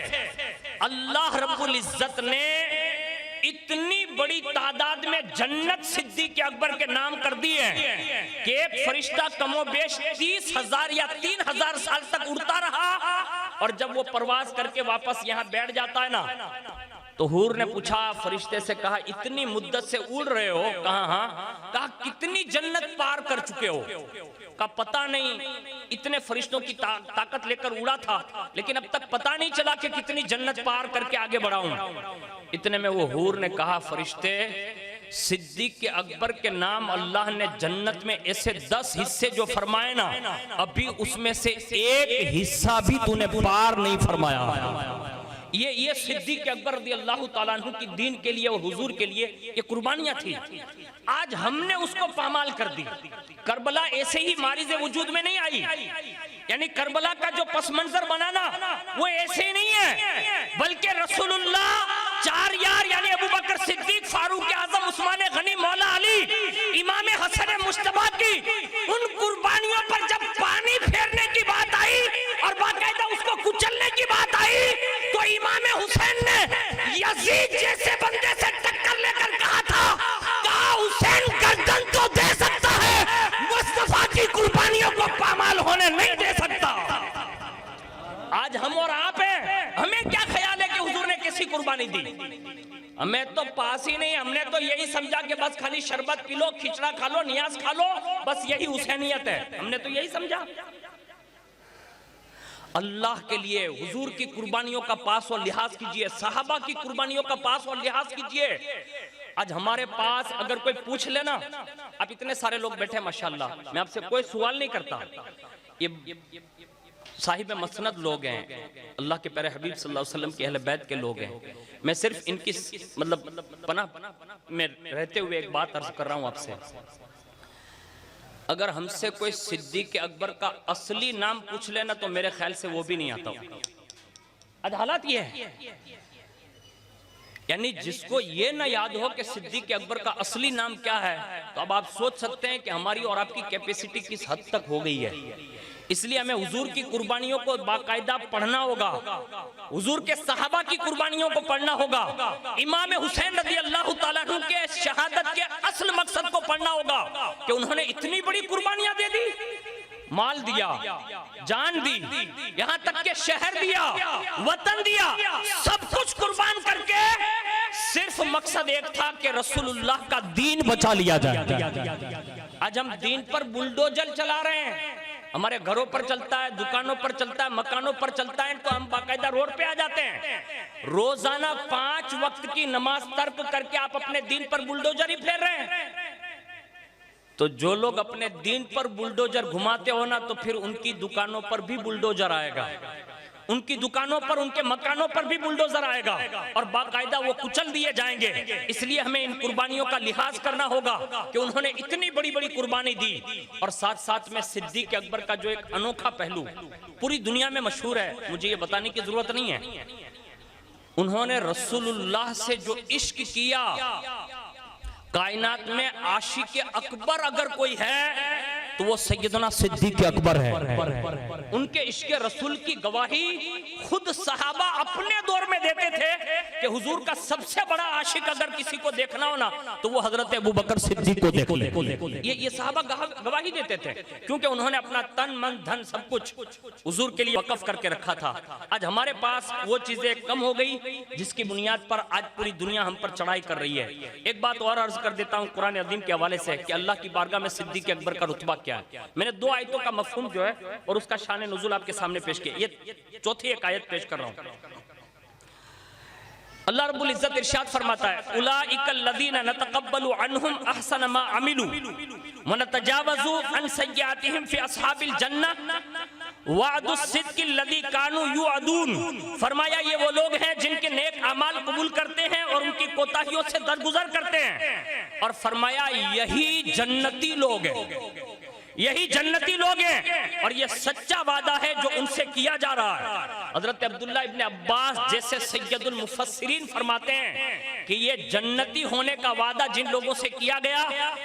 अल्लाह रब्बुल इज्जत ने इतनी बड़ी तादाद में जन्नत सिद्दीक अकबर के नाम कर दी है कि एक फरिश्ता कमोबेश 30,000 या 3,000 साल तक उड़ता रहा और जब वो परवाज करके वापस यहाँ बैठ जाता है ना, तो हूर ने पूछा, फरिश्ते से कहा, इतनी मुद्दत से उड़ रहे हो? कहा हाँ। कहा कितनी जन्नत पार कर चुके हो? का पता नहीं, इतने फरिश्तों की ताकत लेकर उड़ा था लेकिन अब तक पता नहीं चला कि कितनी जन्नत पार करके आगे बढ़ा हूं। इतने में वो हूर ने कहा, फरिश्ते, सिद्दीक के अकबर के नाम अल्लाह ने जन्नत में ऐसे 10 हिस्से जो फरमाए ना, अभी उसमें से एक हिस्सा भी तूने पार नहीं फरमाया। ये सिद्दीक अकबर रज़ियल्लाहु ताला अन्हु की दीन के लिए और हुजूर के लिए ये कुर्बानियां थी। आज हमने उसको पामाल कर दी। करबला ऐसे ही मारिज़े वजूद में नहीं आई, यानी करबला का जो पस मंजर बना ना वो ऐसे ही नहीं है, बल्कि रसूलुल्लाह 4 यार यानी अबू बकर सिद्दीक, फारूक आजम, उस्मान गनी, मौला अली, इमाम हसन मुश्तबा की उन कुर्बानियों पर जब पानी फेरने की बात आई और बाकायदा उसको कुचलने की बात आई तो इमाम हुसैन ने यजीद जैसे बंदे से टक्कर लेकर कहा था, हुसैन गर्दन तो दे सकता है, मुस्तफा की कुर्बानियों को पामाल होने नहीं दे सकता। आज हम और आप हैं, हमें क्या ख्याल है कि हुजूर ने कैसी कुर्बानी दी? हमें तो पास ही नहीं, हमने तो यही समझा कि बस खाली शरबत पी लो, खिचड़ा खा लो, नियाज खा लो, बस यही हुसैनियत है, हमने तो यही समझा। अल्लाह के लिए हुजूर की कुर्बानियों का पास और लिहाज कीजिए, सहाबा की कुर्बानियों का पास और लिहाज कीजिए। आज हमारे पास अगर कोई पूछ लेना, आप इतने सारे लोग बैठे माशाल्लाह, मैं आपसे कोई सवाल नहीं करता, ये साहिब मसनद लोग हैं, अल्लाह के प्यारे हबीब सल्लल्लाहु अलैहि वसल्लम के अहले बैत के लोग हैं। मैं सिर्फ इनकी मतलब पनाह में रहते हुए एक बात अर्ज कर रहा हूँ आपसे। अगर हमसे कोई सिद्दीक अकबर का असली नाम पूछ लेना तो मेरे ख्याल से वो भी नहीं आता। आज हालात ये है, यानी जिसको ये ना याद हो कि सिद्दीक अकबर का असली नाम क्या है, तो अब आप सोच सकते हैं कि हमारी और आपकी कैपेसिटी किस हद तक हो गई है। इसलिए हमें हुजूर की कुर्बानियों को बाकायदा पढ़ना होगा, हुजूर के सहाबा की कुर्बानियों को पढ़ना होगा, इमाम हुसैन रज़ियल्लाहु ताला अन्हु के शहादत के असल मकसद को पढ़ना होगा कि उन्होंने इतनी बड़ी कुर्बानियां दे दी, माल दिया, जान दी, यहाँ तक के शहर दिया, वतन दिया, सब कुछ कुर्बान करके सिर्फ मकसद एक था कि रसूलुल्लाह का दीन बचा लिया जाए। आज हम दीन पर बुलडोजर चला रहे हैं, हमारे घरों पर चलता है, दुकानों पर चलता है, मकानों पर चलता है, तो हम बाकायदा रोड पे आ जाते हैं। रोजाना 5 वक्त की नमाज तर्क करके आप अपने दीन पर बुलडोजर ही फेर रहे हैं। तो जो लोग अपने दीन पर बुलडोजर घुमाते हो ना, तो फिर उनकी दुकानों पर भी बुलडोजर आएगा, उनकी दुकानों पर, उनके मकानों पर भी बुलडोजर आएगा और बाकायदा वो कुचल दिए जाएंगे। इसलिए हमें इन कुर्बानियों का लिहाज करना होगा कि उन्होंने इतनी बड़ी बड़ी कुर्बानी दी। और साथ साथ में सिद्दीक अकबर का जो एक अनोखा पहलू पूरी दुनिया में मशहूर है, मुझे ये बताने की जरूरत नहीं है, उन्होंने रसूलुल्लाह से जो इश्क किया, कायनात में आशिक अकबर अगर कोई है तो वो सैयदना सिद्दीक अकबर है। उनके इश्क रसूल की गवाही खुद सहाबा अपने दौर में देते थे कि कि हुजूर का सबसे बड़ा आशिक अगर किसी को देखना हो ना तो वो हजरत अबू बकर सिद्दीक को देख ले। ये सहाबा गवाही देते थे, क्योंकि उन्होंने अपना तन मन धन सब कुछ हुजूर के लिए वक्फ करके रखा था। आज हमारे पास वो चीजें कम हो गई जिसकी बुनियाद पर आज पूरी दुनिया हम पर चढ़ाई कर रही है। एक बात और अर्ज कर देता हूँ कुरान अज़ीम के हवाले से कि अल्लाह की बारगाह में सिद्दीक अकबर का रुतबा क्या है। मैंने 2 आयतों का मफहूम जो है और उसका शान नुज़ूल आपके सामने पेश किया। ये चौथी एक आयत पेश कर रहा हूँ। अल्लाह रब्बुल इज्जत इरशाद फरमाता है, उलाइकल लज़ीना नतक़ब्बलु अन्हुम अहसन मा अमिलू व नतजावज़ु अन सय्यातिहिम फी अस्हाबिल जन्नह वअदुस सिद्क़िल लज़ी कानू युअदून। फरमाया ये वो लोग हैं जिनके नेक अमाल कबूल करते हैं और उनकी कोताहियों से दरगुजर करते हैं। और फरमाया यही जन्नती लोग हैं, यही जन्नती लोग हैं और ये सच्चा वादा है जो उनसे किया जा रहा है। हजरत अब्दुल्ला इब्ने अब्बास जैसे सैयदुल मुफस्सिरीन फरमाते हैं कि ये जन्नती होने का वादा जिन लोगों से किया गया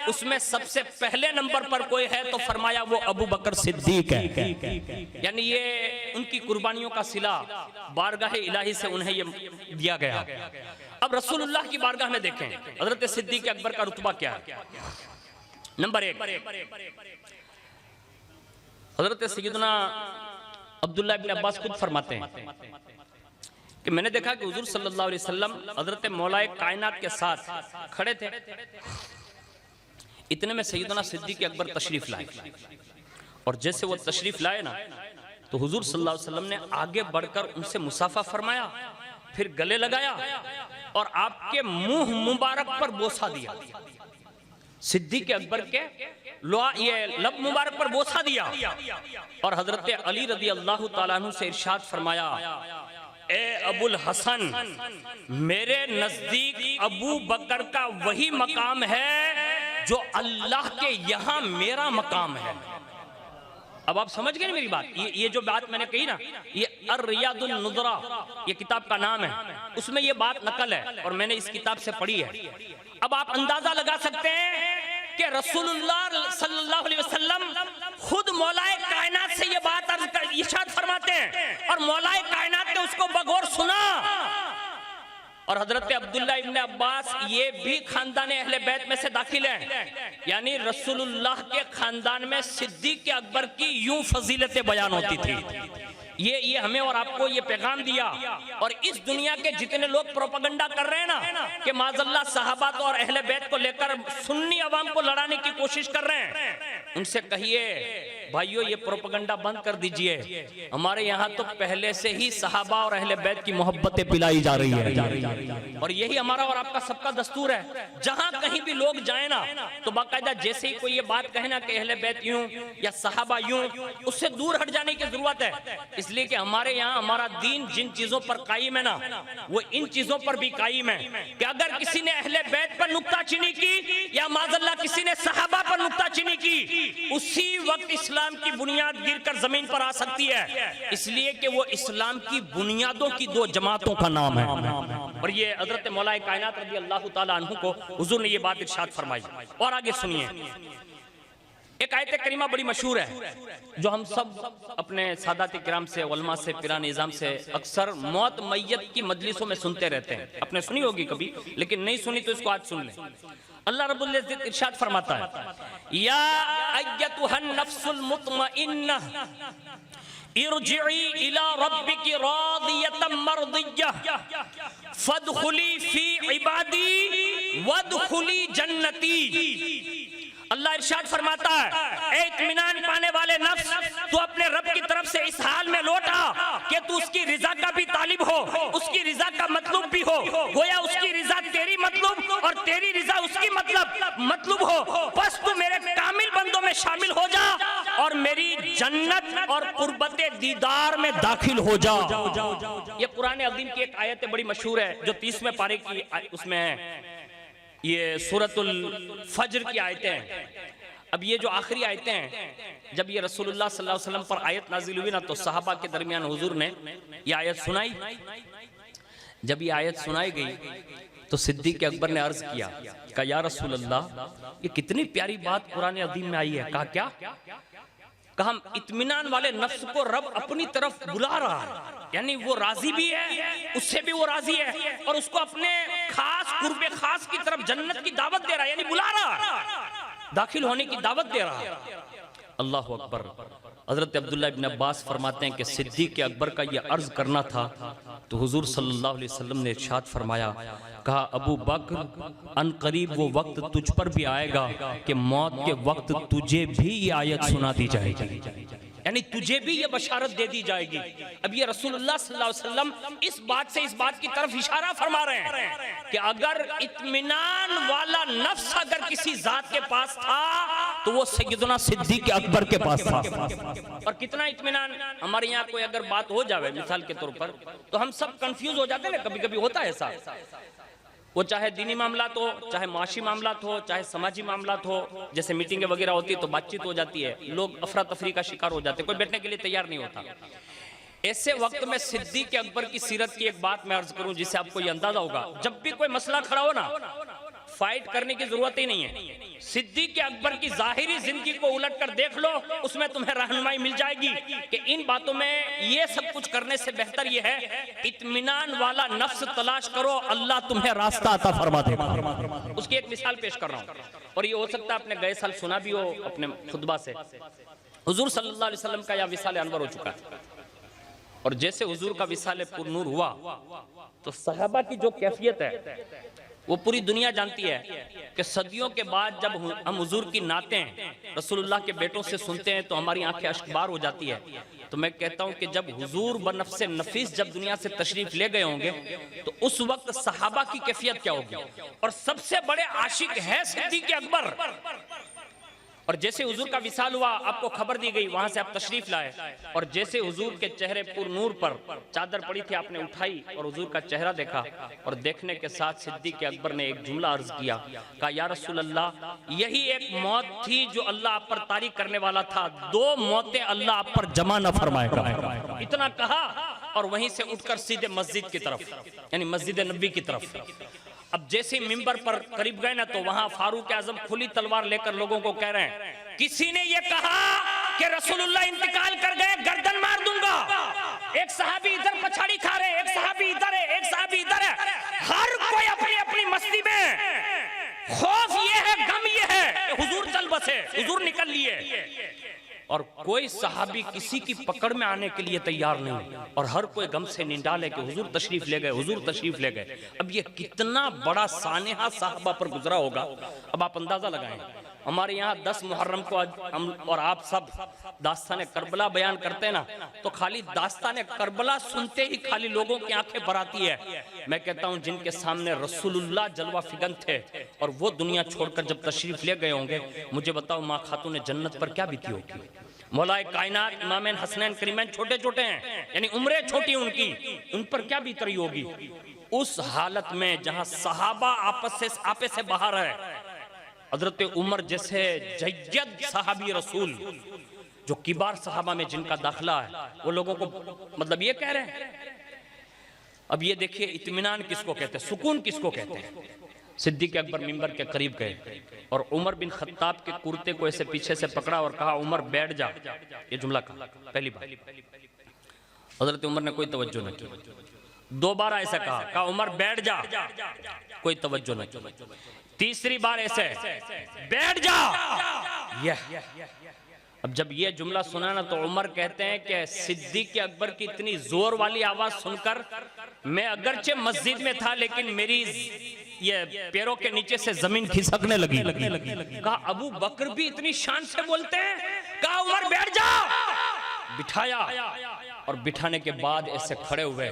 उसमें सबसे पहले नंबर पर कोई है तो फरमाया वो अबू बकर सिद्दीक है। यानी ये उनकी कुर्बानियों का सिला बारगाह इलाही से उन्हें ये दिया गया। अब रसूलुल्लाह की बारगाह में देखें हजरत सिद्दीक अकबर का रुतबा क्या है। नंबर 1, हजरत सैयदना अब्दुल्ला इब्ने अब्बास खुद फरमाते हैं कि मैंने देखा कि हुजूर सल्लल्लाहु अलैहि वसल्लम हजरत मौलाए कायनात के साथ खड़े थे। इतने में सैयदना सिद्दीक अकबर तशरीफ लाए और जैसे वो तशरीफ लाए ना तो हुजूर सल्लल्लाहु अलैहि वसल्लम ने आगे बढ़कर उनसे मुसाफा फरमाया, फिर गले लगाया और आपके मुंह मुबारक पर बोसा दिया। सिद्दीक अकबर के ये लब मुबारक पर बोसा दिया और हजरत अली रदी अल्लाह ताला अन्हु से इरशाद फरमाया, ए अबुल हसन, मेरे नजदीक अबू बकर का वही मकाम है जो अल्लाह के यहाँ मेरा मकाम है। अब आप समझ गए मेरी बात। ये जो बात मैंने कही ना, ये अर-रियादुन नुज़रा ये किताब का नाम है, उसमें ये बात नकल है और मैंने इस किताब से पढ़ी है। अब आप अंदाजा लगा सकते हैं कि रसूलुल्लाह सल्लल्लाहु अलैहि वसल्लम खुद मौलाए कायनात से ये बात इरशाद फरमाते हैं और मौलाए कायनात ने उसको बगौर सुना। और हजरत अब्दुल्ला इब्ने अब्बास ये भी खानदान अहले बैत में से दाखिल हैं, यानी रसूलुल्लाह के खानदान में सिद्दीक अकबर की यूं फजीलतें बयान होती थी। ये हमें और आपको ये पैगाम दिया। और इस दुनिया के जितने लोग प्रोपेगेंडा कर रहे हैं ना कि माज़अल्लाह सहाबा को और अहले बैत को लेकर सुन्नी अवाम को लड़ाने की कोशिश कर रहे हैं, उनसे कहिए भाइयों ये प्रोपेगेंडा बंद कर दीजिए। हमारे यहाँ तो पहले से ही सहाबा और अहले बैत की मोहब्बतें पिलाई जा रही है और यही हमारा और आपका सबका दस्तूर है। जहाँ कहीं भी लोग जाए ना तो बाकायदा जैसे ही कोई ये बात कहे ना कि अहले बैत यूं या सहाबा यूं, उससे दूर हट जाने की जरूरत है। इसलिए कि हमारे यहाँ हमारा दीन जिन चीजों पर कायम है ना वो इन चीजों पर भी कायम है कि अगर किसी ने अहले बैत पर नुक्ताचीनी की या माज़अल्लाह किसी ने सहाबा पर नुक्ताचीनी की, उसी वक्त इस्लाम की बुनियाद गिरकर जमीन पर आ सकती है। इसलिए कि वो इस्लाम की बुनियादों की 2 जमातों का नाम है। और ये हजरत मौलाए कायनात रज़ी अल्लाह ताला अन्हु को हुजूर ने ये बात इरशाद फरमाई। और आगे सुनिए, एक आयत करीमा बड़ी मशहूर है जो हम सब अपने सादात किराम से, उलमा से, पिरान निज़ाम से अक्सर मौत मैयत की मजलिसों में सुनते रहते हैं। आपने सुनी होगी कभी, लेकिन नहीं सुनी तो इसको आज सुन लें। अल्लाह रब्बुल इज्जत इरशाद फरमाता है, या अय्यतुहन नफ्सुल मुतमइन्नह इरजिई इला रब्बिकी रादियतम मर्दिय्यह फदखुली फी इबादी वदखुली जन्नती। अल्लाह इरशाद फरमाता है, ए इत्मीनान पाने वाले नफ्स, तू अपने रब की तरफ से इस हाल में लौटा कि तू उसकी रिजा का भी तालिब हो, उसकी रिजा का मतलब भी हो। गोया उसकी रिजा तेरी मतलब और तेरी रिजा उसकी मतलब हो। बस तू मेरे कामिल बंदों में शामिल हो जा और मेरी जन्नत और कुर्बते दीदार में दाखिल हो जा। ये कुरान अज़ीम की एक आयत बड़ी मशहूर है जो 30वें पारे की उसमें है, ये सूरतुल फज्र की आयतें हैं। अब ये जो आखिरी आयतें हैं, जब ये रसूलुल्लाह सल्लल्लाहु अलैहि वसल्लम पर आयत नाजिल हुई ना तो सहाबा के दरमियान हुजूर ने ये आयत सुनाई। जब ये आयत सुनाई गई तो सिद्दीक अकबर ने अर्ज किया, कहा या रसूलल्लाह ये कितनी प्यारी बात कुरान अज़ीम में आई है। कहा क्या? कहा इत्मीनान वाले नफ्स को रब अपनी तरफ बुला रहा है। यानी वो राजी भी है, उससे भी वो राजी है, और उसको अपने खास कुर्बे खास की तरफ जन्नत की दावत दे रहा है, यानी बुला रहा, दाखिल होने की दावत दे रहा है। अल्लाह अकबर। हजरत अब्दुल्ला इब्न अब्बास फरमाते हैं कि सिद्दीक़ अकबर का ये अर्ज करना था तो हुजूर सल्लल्लाहु अलैहि वसल्लम ने इरशाद फरमाया, कहा अबू बकर अन करीब वो वक्त तुझ पर भी आएगा कि मौत के वक्त तुझे भी ये आयत सुना दी जाएगी, यानी तुझे भी ये बशारत दे दी जाएगी। अब ये रसूलुल्लाह सल्लल्लाहु अलैहि वसल्लम इस बात से इस बात की तरफ इशारा फरमा रहे हैं कि अगर इत्मीनान वाला नफ्स अगर किसी जात के पास था तो वो सैयदना सिद्दीक़ अकबर के पास था। और कितना इत्मीनान, हमारे यहाँ कोई अगर बात हो जाए मिसाल के तौर पर तो हम सब कंफ्यूज हो जाते हैं ना, कभी कभी होता है ऐसा, वो चाहे दीनी मामलात हो, चाहे माशी मामलात हो, चाहे समाजी मामलात हो, जैसे मीटिंगें वगैरह होती है तो बातचीत हो जाती है, लोग अफरा तफरी का शिकार हो जाते हैं, कोई बैठने के लिए तैयार नहीं होता। ऐसे वक्त में सिद्दीक़ अकबर की सीरत की एक बात मैं अर्ज करूं जिससे आपको ये अंदाजा होगा, जब भी कोई मसला खड़ा हो ना, फाइट करने की जरूरत ही नहीं है। सिद्दीक़ अकबर की जाहिरी जिंदगी को उलट कर देख लो, उसमें तुम्हें रहनुमाई मिल जाएगी कि इन बातों में ये सब कुछ करने से बेहतर ये है इत्मीनान वाला नफ्स तलाश करो, अल्लाह तुम्हें रास्ता अता फरमा देगा। उसकी एक मिसाल पेश कर रहा हूँ, और ये हो सकता है आपने गए साल सुना भी हो अपने खुतबा से। हुजूर सल्लल्लाहु अलैहि वसल्लम का यह विसाल अनवर हो चुका है, और जैसे हुजूर का विसाल पुरनूर हुआ तो सहाबा की जो कैफियत है वो पूरी दुनिया जानती है कि सदियों के बाद जब हम हुजूर की नातें रसूलुल्लाह के बेटों से सुनते हैं तो हमारी आंखें अश्कबार हो जाती है। तो मैं कहता हूं कि जब हुजूर बनफ्से नफीस जब दुनिया से तशरीफ ले गए होंगे तो उस वक्त सहाबा की कैफियत क्या होगी, और सबसे बड़े आशिक है सिद्दीक़ अकबर। और जैसे हुजूर का विसाल हुआ, आपको खबर दी गई, वहां से आप तशरीफ लाए, और जैसे हुजूर के चेहरे पुर नूर पर चादर पड़ी थी आपने उठाई और हुजूर का चेहरा देखा, और देखने के साथ सिद्दीक़ अकबर ने एक जुमला अर्ज किया, कहा या रसूल अल्लाह यही एक मौत थी जो अल्लाह आप पर तारीख करने वाला था, दो मौतें अल्लाह आप पर जमा न फरमाएगा। इतना कहा और वहीं से उठकर सीधे मस्जिद की तरफ, यानी मस्जिद नबी की तरफ। अब जैसे मिंबर पर करीब गए ना तो वहां फारूक आजम खुली तलवार लेकर लोगों को कह रहे हैं, किसी ने ये कहा कि रसूलुल्लाह इंतकाल कर गए, गर्दन मार दूंगा। एक सहाबी इधर पछाड़ी खा रहे, एक सहाबी इधर है, एक सहाबी इधर है, हर कोई अपनी अपनी मस्ती में। खौफ ये है, गम ये है, हुजूर चल बसे, हुजूर निकल लिए, और कोई सहाबी किसी की पकड़ में आने के लिए तैयार नहीं, और हर कोई गम से निंडाले कि हुजूर तशरीफ ले गए, हुजूर तशरीफ ले गए। अब ये कितना बड़ा सानेहा साहबा पर गुजरा होगा, अब आप अंदाजा लगाएं। हमारे यहाँ 10 मुहर्रम को हम और आप सब दास्तान करबला बयान करते हैं ना, तो खाली दास्तान करबला सुनते ही खाली लोगों की आंखें भर आती है। मैं कहता हूँ जिनके सामने रसूलुल्लाह जलवा फिगन थे और वो दुनिया छोड़कर जब तशरीफ ले गए होंगे, मुझे बताओ माँ खातून जन्नत पर क्या बीती होगी। मौलाए कायनात इमामैन हसनैन करीमैन छोटे छोटे हैं, यानी उम्रें छोटी उनकी, उन पर क्या बीत रही होगी। उस हालत में जहां सहाबा आपस से बाहर है, हजरत उमर जैसे जय्यद सहाबी रसूल जो किबार सहाबा में जिनका दाखिला है, वो लोगों को मतलब ये कह रहे हैं। अब ये देखिए इत्मीनान किसको कहते हैं, सुकून किसको कहते हैं। सिद्दीक़ अकबर मिंबर के करीब गए और उमर बिन खत्ताब के कुर्ते को ऐसे पीछे से पकड़ा और कहा उमर बैठ जा। ये जुमला कहा पहली बार, हजरत उमर ने कोई तवज्जो न की। 2 बार ऐसा कहा उमर बैठ जा, कोई तवज्जो न की। तीसरी बार ऐसे बैठ जा। अब जब ये जुमला सुना ना तो उमर कहते हैं कि सिद्दीक़ अकबर की इतनी जोर वाली आवाज सुनकर मैं अगरचे मस्जिद में था लेकिन मेरी ये पैरों के नीचे से जमीन खिसकने लगी। कहा अबू बकर भी इतनी शान से बोलते हैं। कहा उमर बैठ जा। बिठाया और बिठाने के बाद ऐसे खड़े हुए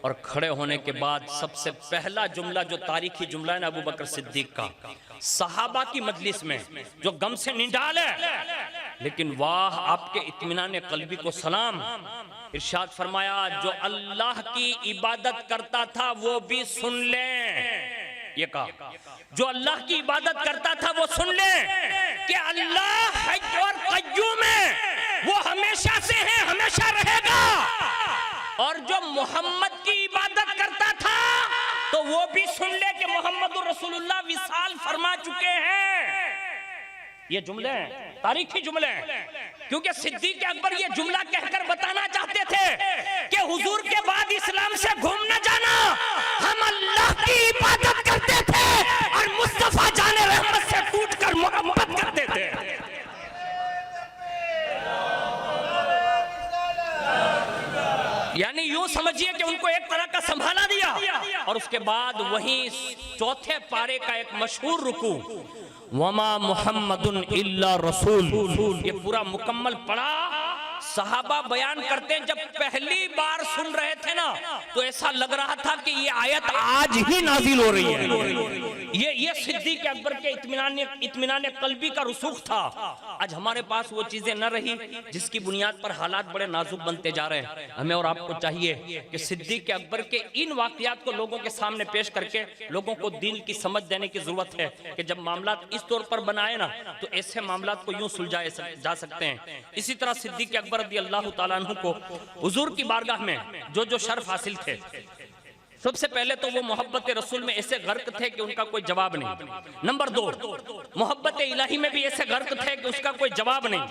और खड़े होने के बाद सबसे पहला जुमला जो तारीखी जुमला है ना अबू बकर सिद्दीक का, सहाबा की मजलिस में जो गम से निडाल है, लेकिन वाह आपके इत्मीनान कल्बी को सलाम। इरशाद फरमाया जो अल्लाह की इबादत करता था वो भी सुन ले। ये कहा जो अल्लाह की इबादत करता था वो सुन ले कि अल्लाह हय और क़य्यूम है, वो हमेशा से है, हमेशा रहेगा। और जो मोहम्मद की इबादत करता था तो वो भी सुन ले कि मोहम्मद रसूलुल्लाह विसाल फरमा चुके हैं। ये जुमले हैं, तारीखी जुमले हैं, क्योंकि सिद्दीक अकबर ये जुमला कहकर बताना चाहते थे कि कि हुजूर के बाद इस्लाम से घूम न जाना, हम अल्लाह की इबादत करते थे और मुस्तफा जाने रहमत से टूटकर मोहब्बत करते थे। यानी यूं समझिए कि उनको एक तरह का संभाला दिया और उसके बाद वहीं चौथे पारे का एक मशहूर रुकू, वमा मुहम्मदुन इल्ला रसूल, ये पूरा मुकम्मल पढ़ा। सहाबा बयान करते हैं, जब पहली बार सुन रहे थे ना तो ऐसा लग रहा था कि ये आयत आज ही नाजिल हो रही है। ये सिद्दीक़ अकबर के इत्मीनान कल्बी का रुसूख था। आज हमारे पास वो चीजें न रही जिसकी बुनियाद पर हालात बड़े नाजुक बनते जा रहे हैं। हमें और आपको चाहिए कि सिद्दीक़ अकबर के इन वाकयात को लोगों के सामने पेश करके लोगों को दीन की समझ देने की जरूरत है कि जब मामला इस तौर पर बनाए ना तो ऐसे मामला को यूं सुलझाए जा सकते हैं। इसी तरह सिद्दीक़ अकबर रज़ी अल्लाह ताला अन्हु को हुजूर की बारगाह में जो शर्फ हासिल थे, सबसे पहले तो वो मोहब्बत रसूल में ऐसे गर्क थे कि उनका कोई जवाब नहीं। नंबर 2, मोहब्बत इलाही में भी ऐसे गर्क थे कि उसका कोई जवाब नहीं।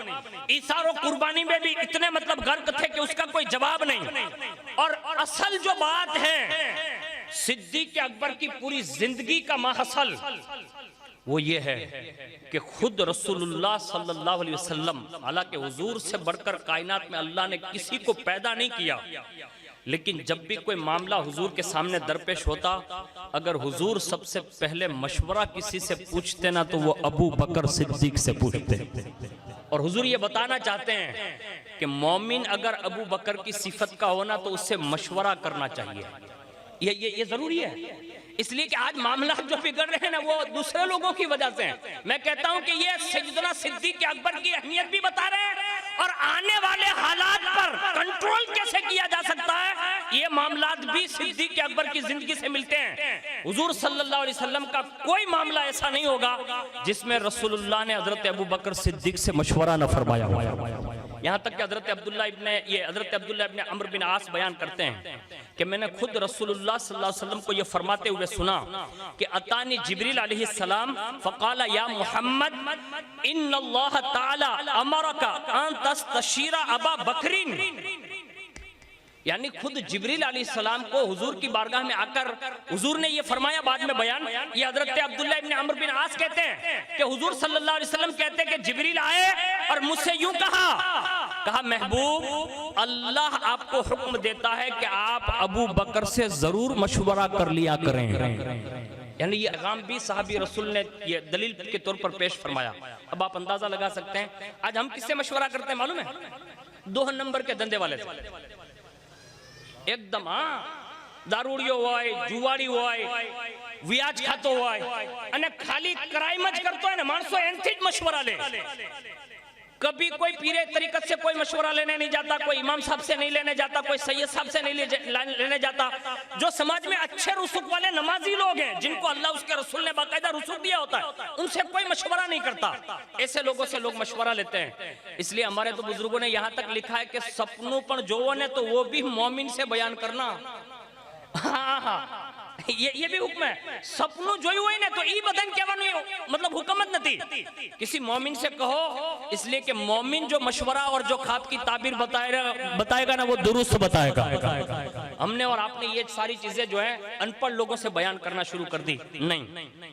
ईसार और कुर्बानी में भी इतने मतलब गर्क थे कि उसका कोई जवाब नहीं। और असल जो बात है, सिद्दीक़ अकबर की पूरी जिंदगी का माहसल वो ये है कि खुद रसूलुल्लाह सल्लल्लाहु अलैहि वसल्लम, हालांकि हुजूर से बढ़कर कायनात में अल्लाह ने किसी को पैदा नहीं किया, लेकिन जब भी कोई मामला हुजूर के सामने दरपेश होता, अगर हुजूर सबसे पहले मशवरा किसी से पूछते ना तो वो अबू बकर सिद्दीक से पूछते। और हुजूर ये बताना चाहते हैं कि मोमिन अगर अबू बकर की सिफत का होना तो उससे मशवरा करना चाहिए। ये जरूरी है, इसलिए कि आज मामला जो बिगड़ रहे हैं ना वो दूसरे लोगों की वजह से हैं। मैं कहता हूं कि ये सैयदना सिद्दीक़ अकबर की अहमियत भी बता रहे हैं और आने वाले हालात पर कंट्रोल कैसे किया जा सकता है, ये मामलात भी सिद्दीक़ अकबर की जिंदगी से मिलते हैं। हुजूर सल्लल्लाहु अलैहि वसल्लम का कोई मामला ऐसा नहीं होगा जिसमें रसूलुल्लाह ने हजरत अबू बकर सिद्दीक से मशवरा न फरमाया हो। यहाँ तक कि हजरत अब्दुल्ला इब्ने अम्र बिन आस बयान करते हैं कि मैंने खुद रसूलुल्लाह सल्लल्लाहु अलैहि वसल्लम को यह फरमाते हुए सुना कि अतानी जिब्रील अलैहिस्सलाम फकाला या मुहम्मद इन्नल्लाह ताला अमरका अन तस्तशीरा अबा बकरिन। यानी खुद जिब्रील अलैहिस्सलाम को हुजूर की बारगाह में आकर हुजूर ने ये फरमाया, बाद में बयान ये हजरत अब्दुल्ला इब्ने अम्र बिन आस कहते हैं कि हुजूर सल्लल्लाहु अलैहि वसल्लम कहते हैं कि जिब्रील आए और मुझसे यूं कहा महबूब, अल्लाह आपको हुक्म देता है कि आप अबू बकर से जरूर मशवरा कर लिया करें। यानी ये पैगाम भी साहबी रसूल ने ये दलील के तौर पर पेश फरमाया। अब आप अंदाजा लगा सकते हैं आज हम किससे मशवरा करते हैं मालूम है? 2 नंबर के धंधे वाले से एकदम। दारूड़ियो होय, जुवाड़ी होय, व्याज खातो होय અને ખાલી ક્રાઇમ જ કરતો હોય ને માણસો એનથી જ મશવરા લે। कभी कोई पीरे तरीकत से कोई मशवरा लेने नहीं जाता, कोई इमाम साहब से नहीं लेने जाता, कोई सैयद साहब से नहीं लेने जाता। जो समाज में अच्छे रुसूख वाले नमाजी लोग हैं जिनको अल्लाह उसके रसूल ने बाकायदा रुसूख दिया होता है, उनसे कोई मशवरा नहीं करता। ऐसे लोगों से लोग मशवरा लेते हैं। इसलिए हमारे तो बुजुर्गों ने यहाँ तक लिखा है कि सपनों पर जोवो ने तो वो भी मोमिन से बयान करना। हाँ, ये भी हुक्म है। सपनों जोई हुई ने तो ई बदन कहवानो मतलब हुक्म ज नथी, किसी मोमिन से कहो, इसलिए कि मोमिन जो मशवरा और जो ख्वाब की ताबीर बताएगा ना वो दुरुस्त बताएगा। हमने और आपने ये सारी चीजें जो है अनपढ़ लोगों से बयान करना शुरू कर दी। नहीं,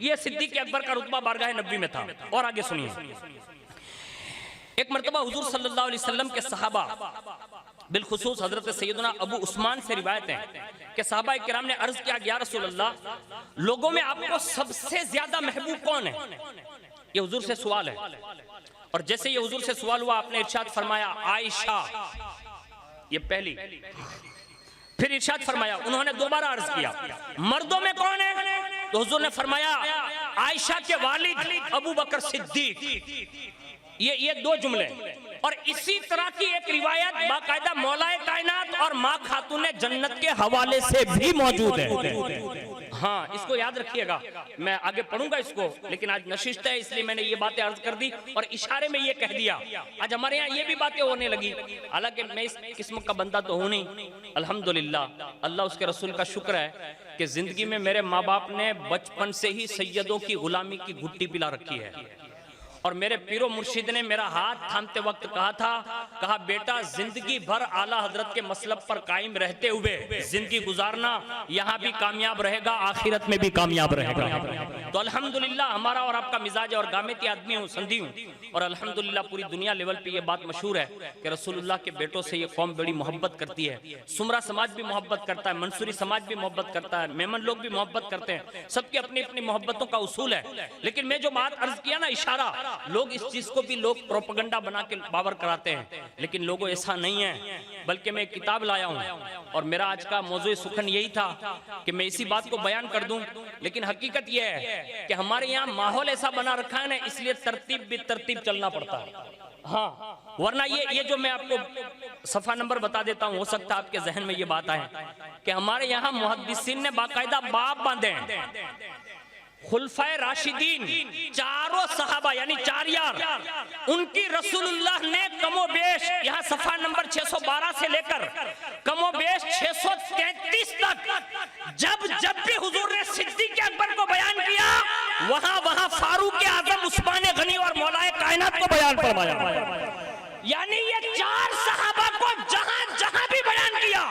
ये सिद्दीक़ अकबर का रुतबा बारगाह नबी में था। और आगे सुनिए, एक मर्तबा हुजूर सल्लल्लाहु अलैहि वसल्लम के सहाबा बिलखुसूस हजरत सैयदना अबू उस्मान से रिवायत है कि सहाबा किराम ने अर्ज किया, या रसूल अल्लाह, लोगों में आपको सबसे ज्यादा महबूब कौन है? ये हुजूर से सवाल है। और जैसे ये हुजूर से सवाल हुआ आपने इरशाद फरमाया आयशा, ये पहली। फिर इरशाद फरमाया, उन्होंने दोबारा अर्ज किया मर्दों में कौन है? तो हुजूर ने फरमाया आयशा के वालिद अबू बकर सिद्दीक। ये 2 जुमले। और इसी तरह की एक रिवायत बाकायदा मौलाए कायनात और माँ खातून जन्नत के हवाले से भी मौजूद है। हाँ, इसको याद रखिएगा। मैं आगे पढ़ूंगा इसको, लेकिन आज नशिस्त है इसलिए मैंने ये बातें अर्ज कर दी और इशारे में ये कह दिया। आज हमारे यहाँ ये भी बातें होने लगी, हालांकि मैं इस किस्म का बंदा तो हूं नहीं। अल्हम्दुलिल्लाह, अल्लाह उसके रसूल का शुक्र है कि जिंदगी में मेरे माँ बाप ने बचपन से ही सैयदों की गुलामी की घुट्टी पिला रखी है। और मेरे पीरो मुर्शिद ने मेरा हाथ थामते वक्त कहा बेटा जिंदगी भर आला हजरत के मसलब पर कायम रहते हुए जिंदगी गुजारना, यहाँ भी कामयाब रहेगा, आखिरत में भी कामयाब रहेगा। तो अल्हम्दुलिल्लाह हमारा और आपका मिजाज और गामेती आदमी हूँ, संधी हूँ, और अल्हम्दुलिल्लाह पूरी दुनिया लेवल पे ये बात मशहूर है कि रसूलुल्लाह के बेटों से ये कौम बड़ी मोहब्बत करती है। सुमरा समाज भी मोहब्बत करता है, मंसूरी समाज भी मोहब्बत करता है, मेमन लोग भी मोहब्बत करते हैं, सबकी अपनी अपनी मोहब्बतों का उसूल है। लेकिन मैं जो बात अर्ज किया ना, इशारा, लोग इस चीज को भी लोग प्रोपेगेंडा बना के बावर कराते हैं, लेकिन लोगों ऐसा नहीं है। बल्कि मैं एक किताब लाया हूँ और मेरा आज का मौजूद सुखन यही था कि मैं इसी बात को बयान कर दूं। लेकिन हकीकत यह है कि हमारे यहाँ माहौल ऐसा बना रखा है ना, इसलिए तरतीब भी तरतीब चलना पड़ता है। हाँ, वरना ये जो मैं आपको सफा नंबर बता देता हूँ, हो सकता है आपके जहन में ये बात आए कि हमारे यहाँ मुहद्दिसीन ने बाकायदा बाब बांधे हैं। खुलफाए राशिदीन, चारों सहाबा यानी 4 यार, उनकी रसूलुल्लाह ने कमोबेश, यहाँ सफा नंबर 612 से लेकर कमोबेश 633 तक जब भी हुजूर ने सिद्दीक़ अकबर को बयान किया, वहां फारूक आजम, उस्मान गनी और मौलाए कायनात को बयान फरमाया। यानी ये 4 सहाबा को जहां भी बयान किया,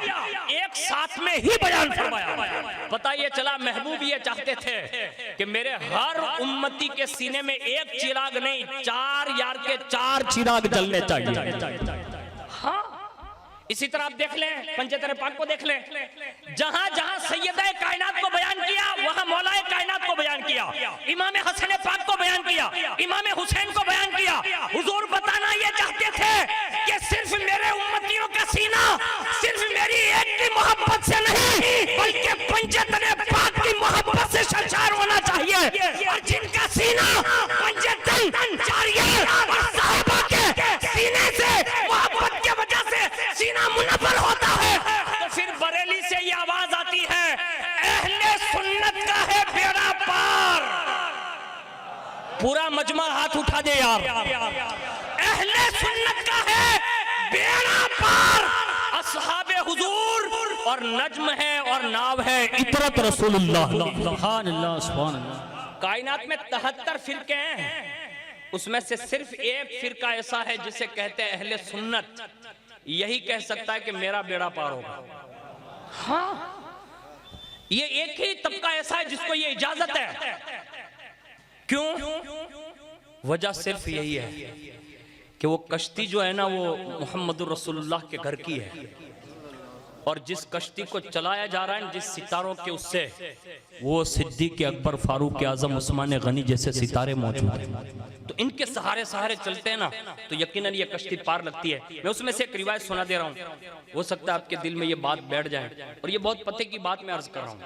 एक साथ में ही बयान फरमाया। पता ये चला महबूब ये चाहते थे कि मेरे हर उम्मती के सीने में एक चिराग नहीं, 4 यार के 4 चिराग जलने चाहिए। हाँ, इसी तरह आप देख लें, पंचतरे पाक को देख लें, जहां जहां सैयदा कायनात को बयान किया, वहां मौलाए कायनात को बयान किया, इमाम हसन पाक को बयान किया, इमाम हुसैन को बयान किया। हुजूर बताना ये चाहते थे कि सिर्फ मेरे उम्मतियों का सीना सिर्फ मेरी एक की मोहब्बत से नहीं, बल्कि पंचतरे पाक की मोहब्बत से सरशार होना चाहिए। और जिनका सीना पंचतन, 4 यार और साहिबा के सीने से मोहब्बत की वजह से सीना मुनव्वर होता है, तो फिर बरेली से ये आवाज आती है, अहले सुन्नत का है बेड़ा पार। पूरा मजमा हाथ उठा दे यार, अहले सुन्नत का है बेड़ा पार। असहाबे हुजूर और नज्म है और नाव है इतरत रसूलुल्लाह। सुभान अल्लाह, सुभान अल्लाह। कायनात में 73 फिरके हैं, उसमें से सिर्फ एक फिरका ऐसा है जिसे कहते हैं अहले सुन्नत। यही कह सकता है कि मेरा बेड़ा पार होगा। हाँ, ये एक ही तबका ऐसा है जिसको ये इजाजत है। क्यों? वजह सिर्फ यही है कि वो कश्ती जो है ना, वो मुहम्मदुर रसूलुल्लाह के घर की है, और जिस कश्ती को चलाया जा रहा है जिस सितारों के उससे, वो सिद्दीक़ अकबर, फारूक आजम, उस्मान गनी जैसे सितारे मौजूद हैं। तो इनके सहारे चलते हैं ना, तो यकीनन ये कश्ती पार लगती है। मैं उसमें से एक रिवायत सुना दे रहा हूँ, हो सकता है आपके दिल में ये बात बैठ जाए, और ये बहुत पते की बात मैं अर्ज कर रहा हूँ।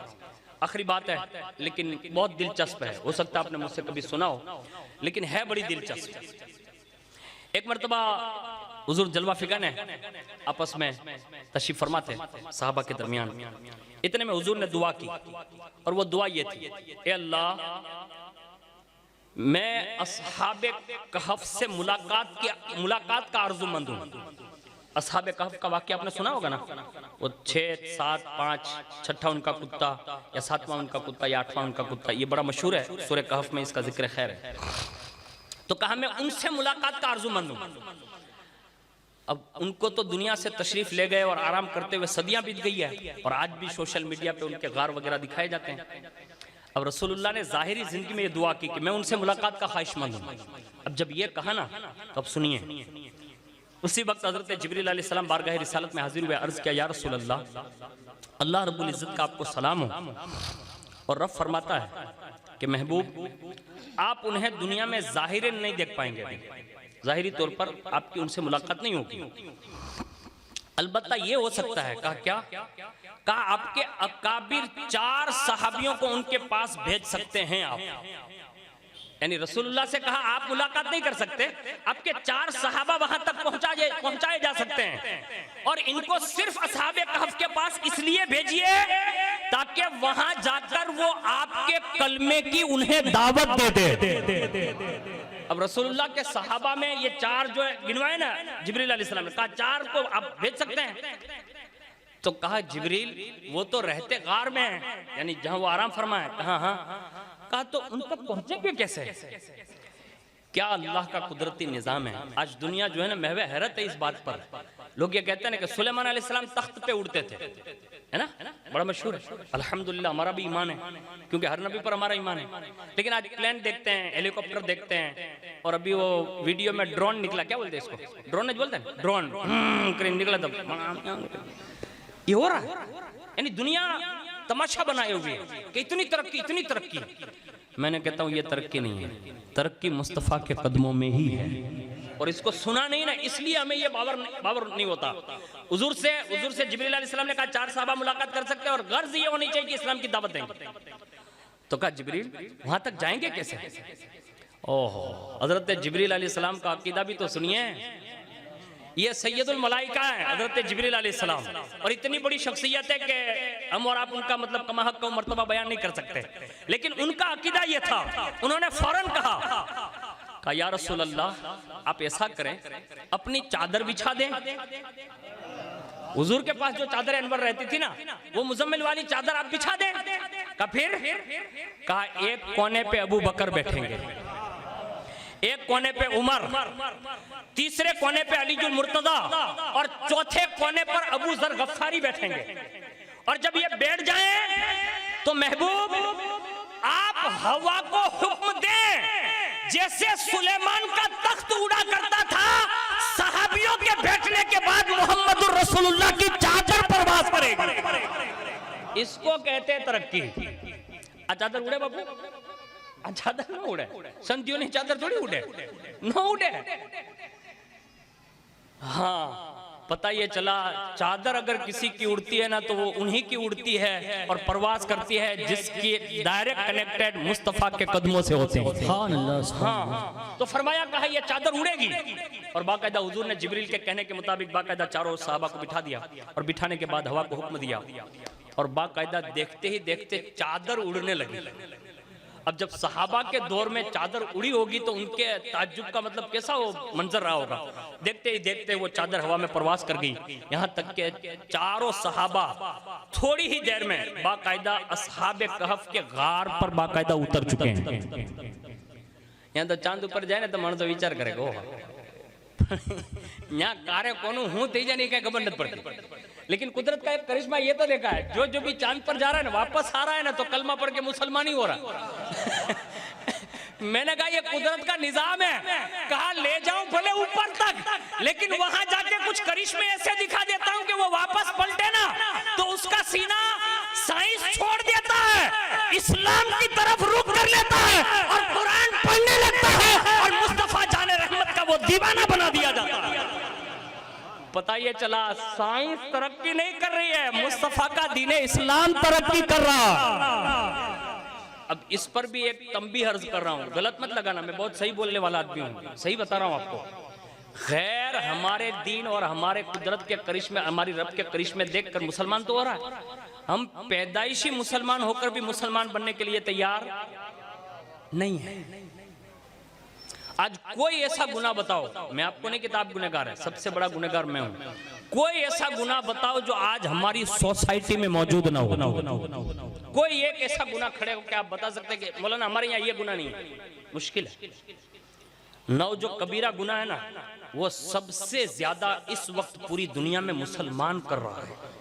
आखिरी बात है लेकिन बहुत दिलचस्प है, हो सकता है आपने मुझसे कभी सुना हो, लेकिन है बड़ी दिलचस्प। एक मरतबा हुजूर जलवा फिगन है आपस में तशरीफ फरमा थे साहबा के दरमियान। इतने में हुजूर ने दुआ की, और वो दुआ ये थी, ए अल्लाह, मैं असहाबे कहफ से मुलाकात का आरज़ूमंद हूँ। असहाबे कहफ का वाक़या आपने सुना होगा ना, वो 6, 7, 5, 6ठा उनका कुत्ता या 7वां उनका कुत्ता या 8वां उनका कुत्ता, ये बड़ा मशहूर है, सूरह कहफ में इसका जिक्र खैर है। तो कहा मैं उनसे मुलाकात का आरज़ूमंद हूँ। अब उनको तो दुनिया से तशरीफ ले गए और आराम करते हुए सदियां बीत गई है, और आज भी सोशल मीडिया पे उनके गार वगैरह दिखाए जाते हैं। अब रसूलुल्लाह ने जाहिरी जिंदगी में ये दुआ की कि मैं उनसे मुलाकात का ख्वाहिशमंद हूँ। अब जब ये कहा ना, तो अब सुनिए, उसी वक्त हजरत जिब्रील अलैहिस्सलाम बारगाह रिसालत में हाजिर हुए, अर्ज किया, या रसूल अल्लाह, अल्लाह रब्बुल इज्जत का आपको सलाम हो। और रब फरमाता है कि महबूब, आप उन्हें दुनिया में जाहिरन नहीं देख पाएंगे, जाहिरी तौर पर आपकी उनसे मुलाकात नहीं होगी, अलबत्ता ये हो सकता है। कहा क्या? कहा आपके अकाबिर 4 सहाबियों को उनके पास भेज सकते हैं आप। यानी रसूलुल्लाह से कहा आप मुलाकात नहीं कर सकते, आपके 4 सहाबा वहां तक पहुंचाए जा सकते हैं, और इनको सिर्फ असहाबे कहफ के पास इसलिए भेजिए ताकि वहां जाकर वो आपके कलमे की उन्हें दावत दे दे। अब रसूलुल्लाह के सहाबा में ये 4 जो गिनवाए ना जिब्रील अलैहिस्सलाम ने, कहा 4 को आप भेज सकते हैं। तो कहा जिब्रील वो तो रहते गार में हैं, यानी जहां वो आराम फरमाए। हाँ, कहा तो उन तक पहुंचेंगे कैसे? क्या अल्लाह का कुदरती निज़ाम है। आज दुनिया जो है ना महवे हैरत है इस बात पर। लोग ये कहते हैं ना कि सुलेमान अलैहिस्सलाम तख्त पे उड़ते थे, है ना, बड़ा मशहूर है। अल्हम्दुलिल्लाह हमारा भी ईमान है, क्योंकि हर नबी पर हमारा ईमान है। लेकिन आज प्लेन देखते हैं, हेलीकॉप्टर देखते हैं, और अभी वो वीडियो में ड्रोन निकला, क्या बोलते हैं इसको, ड्रोन नहीं बोलते हैं, ड्रोन क्रेन निकला तब ये हो रहा है। यानी दुनिया तमाशा बनाए हुए है कि इतनी तरक्की, इतनी तरक्की। मैंने कहता हूँ ये तरक्की नहीं है, तरक्की मुस्तफ़ा के कदमों में ही है। और इसको सुना नहीं ना, इसलिए हमें ये बावर नहीं होता। हुजूर से जिब्रील अलैहिस्सलाम ने कहा 4 सहाबा मुलाकात कर सकते हैं और गर्ज ये होनी चाहिए कि इस्लाम की दावत देंगे। तो कहा जिब्रील वहां तक जाएंगे कैसे? ओहो, हजरत जिब्रील अलैहिस्सलाम का अकीदा भी तो सुनिए। ये सैयदुल मलाइका है हजरत जिब्रील अलैहिस्सलाम, और इतनी बड़ी शख्सियत है कि हम और आप उनका मतलब कमा हक का मर्तबा बयान नहीं कर सकते। लेकिन उनका अकीदा ये था, उन्होंने फौरन कहा या रसूल अल्लाह आप ऐसा करें, अपनी चादर बिछा दें। हुजूर के पास जो चादर अनवर रहती थी ना, वो मुजम्मिल वाली चादर आप बिछा दें। कहा एक कोने पे अबू बकर बैठेंगे, एक कोने पे उमर, तीसरे कोने पे अलीजुल मुर्तदा, और चौथे कोने पर अबू जर गफ्फारी बैठेंगे। और जब ये बैठ जाएं तो महबूब आप हवा को हुक्म दें, जैसे सुलेमान का तख्त उड़ा करता था, सहाबियों के बैठने के बाद मोहम्मदुर रसूलुल्लाह की चादर परवास करेगी। इसको कहते हैं तरक्की। चादर उड़े बाबू, चादर न उड़े, संतियों ने चादर थोड़ी उड़े, न उड़े। हाँ, पता ये चला चादर अगर किसी की उड़ती है ना तो वो उन्हीं की उड़ती है और परवास करती है जिसकी डायरेक्ट कनेक्टेड मुस्तफा के कदमों से होते हैं। हाँ, तो फरमाया कहा ये चादर उड़ेगी। और बाकायदा हुजूर ने जिब्रील के कहने के मुताबिक बाकायदा चारों सहाबा को बिठा दिया, और बिठाने के बाद हवा को हुक्म दिया, और बाकायदा देखते ही देखते चादर उड़ने लगी। अब जब सहाबा के दौर में चादर उड़ी होगी तो उनके ताज्जुब का मतलब कैसा वो मंजर रहा होगा। देखते ही देखते वो चादर हवा में प्रवास कर गई, यहाँ तक के चारों सहाबा थोड़ी ही देर में बाकायदा अस्हाबे कहफ के गार पर बाकायदा उतर चुके हैं। यहाँ तो चांद ऊपर जाए ना तो मानो तो विचार करेगा यहाँ कार्य कोनु हूँ थी जाने क्या खबर नहीं पड़ती। लेकिन कुदरत का एक करिश्मा ये तो देखा है, जो भी चांद पर जा रहा है ना वापस आ रहा है ना तो कलमा पढ़ के मुसलमान ही हो रहा। मैंने कहा ये कुदरत का निजाम है, कहा ले जाऊं भले ऊपर तक, लेकिन वहां जाके कुछ करिश्मे ऐसे दिखा देता हूं कि वो वापस पलटे ना तो उसका सीना साइंस छोड़ देता है, इस्लाम की तरफ रुख कर लेता है और कुरान पढ़ने लगता है और मुस्तफा जाने रहमत का वो दीवाना बना दिया जाता है। पता ये चला साइंस तरक्की नहीं कर रही है, मुस्तफा का दीने इस्लाम तरक्की कर रहा। अब इस पर भी एक तंबीह अर्ज कर रहा हूँ, गलत मत लगाना, मैं बहुत सही बोलने वाला आदमी हूँ, सही बता रहा हूँ आपको। खैर हमारे दीन और हमारे कुदरत के करिश्मे, हमारी रब के करिश्मे देखकर मुसलमान तो हो रहा है, हम पैदाइशी मुसलमान होकर भी मुसलमान बनने के लिए तैयार नहीं है। आज कोई ऐसा गुनाह बताओ, मैं आपको नहीं किताब गुनहगार है, सबसे बड़ा गुनहगार मैं हूं, कोई ऐसा गुनाह बताओ जो आज हमारी सोसाइटी में मौजूद ना हो। कोई एक ऐसा गुनाह खड़े हो क्या आप बता सकते हैं कि मौलाना हमारे यहाँ ये गुनाह नहीं है? मुश्किल है। नौ जो कबीरा गुनाह है ना वो सबसे ज्यादा इस वक्त पूरी दुनिया में मुसलमान कर रहा है।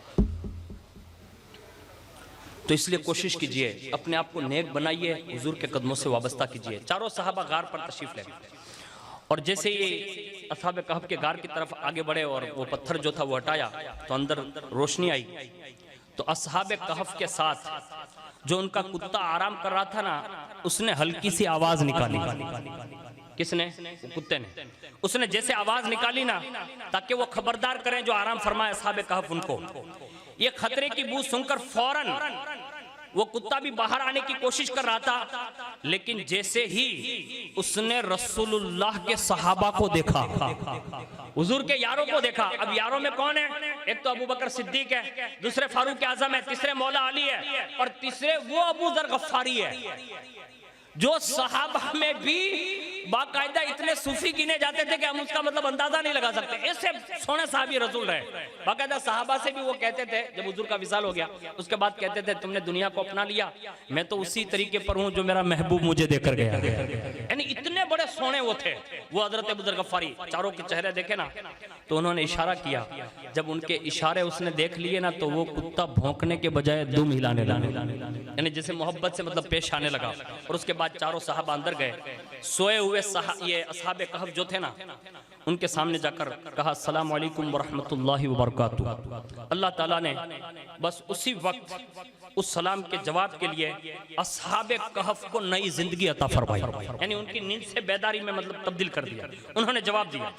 तो इसलिए कोशिश कीजिए अपने आप को नेक बनाइए, हुजूर के कदमों से वाबस्ता कीजिए। चारों सहाबा गार पर तशरीफ ले और जैसे ये असहाबे कहफ के गार की तरफ आगे बढ़े और वो पत्थर जो था वो हटाया तो अंदर रोशनी आई। तो असहाबे कहफ के साथ जो उनका कुत्ता आराम कर रहा था ना उसने हल्की सी आवाज निकाली। किसने? कुत्ते ने। उसने जैसे आवाज निकाली ना ताकि वो खबरदार करें जो आराम फरमाए असहाबे कहफ उनको। ये खतरे की बू सुनकर फौरन वो कुत्ता भी बाहर आने की कोशिश कर रहा था, लेकिन जैसे ही उसने रसूलुल्लाह के सहाबा को देखा, हुजूर के यारों को देखा। अब यारों में कौन है? एक तो अबू बकर सिद्दीक है, दूसरे फारूक आजम है, तीसरे मौला अली है और तीसरे वो अबू जर गफ्फारी है जो सहाबा में भी बाकायदा इतने सूफी गिने जाते थे कि हम उसका मतलब अंदाजा नहीं लगा सकते। ऐसे सोने साहबी रसूल रहे। बाकायदा सहाबा से भी वो कहते थे जब हुजूर का विसाल हो गया उसके बाद कहते थे तुमने दुनिया को अपना लिया, मैं तो उसी तरीके पर हूं जो मेरा महबूब मुझे देकर गया। यानी इतने बड़े सोने वो थे वो हजरत अबू ज़र गफ़ारी, चारों के चेहरे देखे ना तो उन्होंने इशारा किया। जब उनके इशारे उसने देख लिए ना तो वो कुत्ता भौंकने के बजाय दुम हिलाने लगा, यानी जैसे मोहब्बत से मतलब पेश आने लगा। और उसके बाद चारों साहब अंदर गए, सोए हुए ये असहाबे कहफ जो थे ना उनके सामने जाकर कहा अस्सलाम वालेकुम व रहमतुल्लाहि व बरकातुहू। अल्लाह ताला ने बस उसी वक्त उस सलाम के जवाब के लिए असहाबे कहफ को नई जिंदगी अता फरमाई, यानी उनकी नींद से बेदारी में मतलब तब्दील कर दिया। उन्होंने जवाब दिया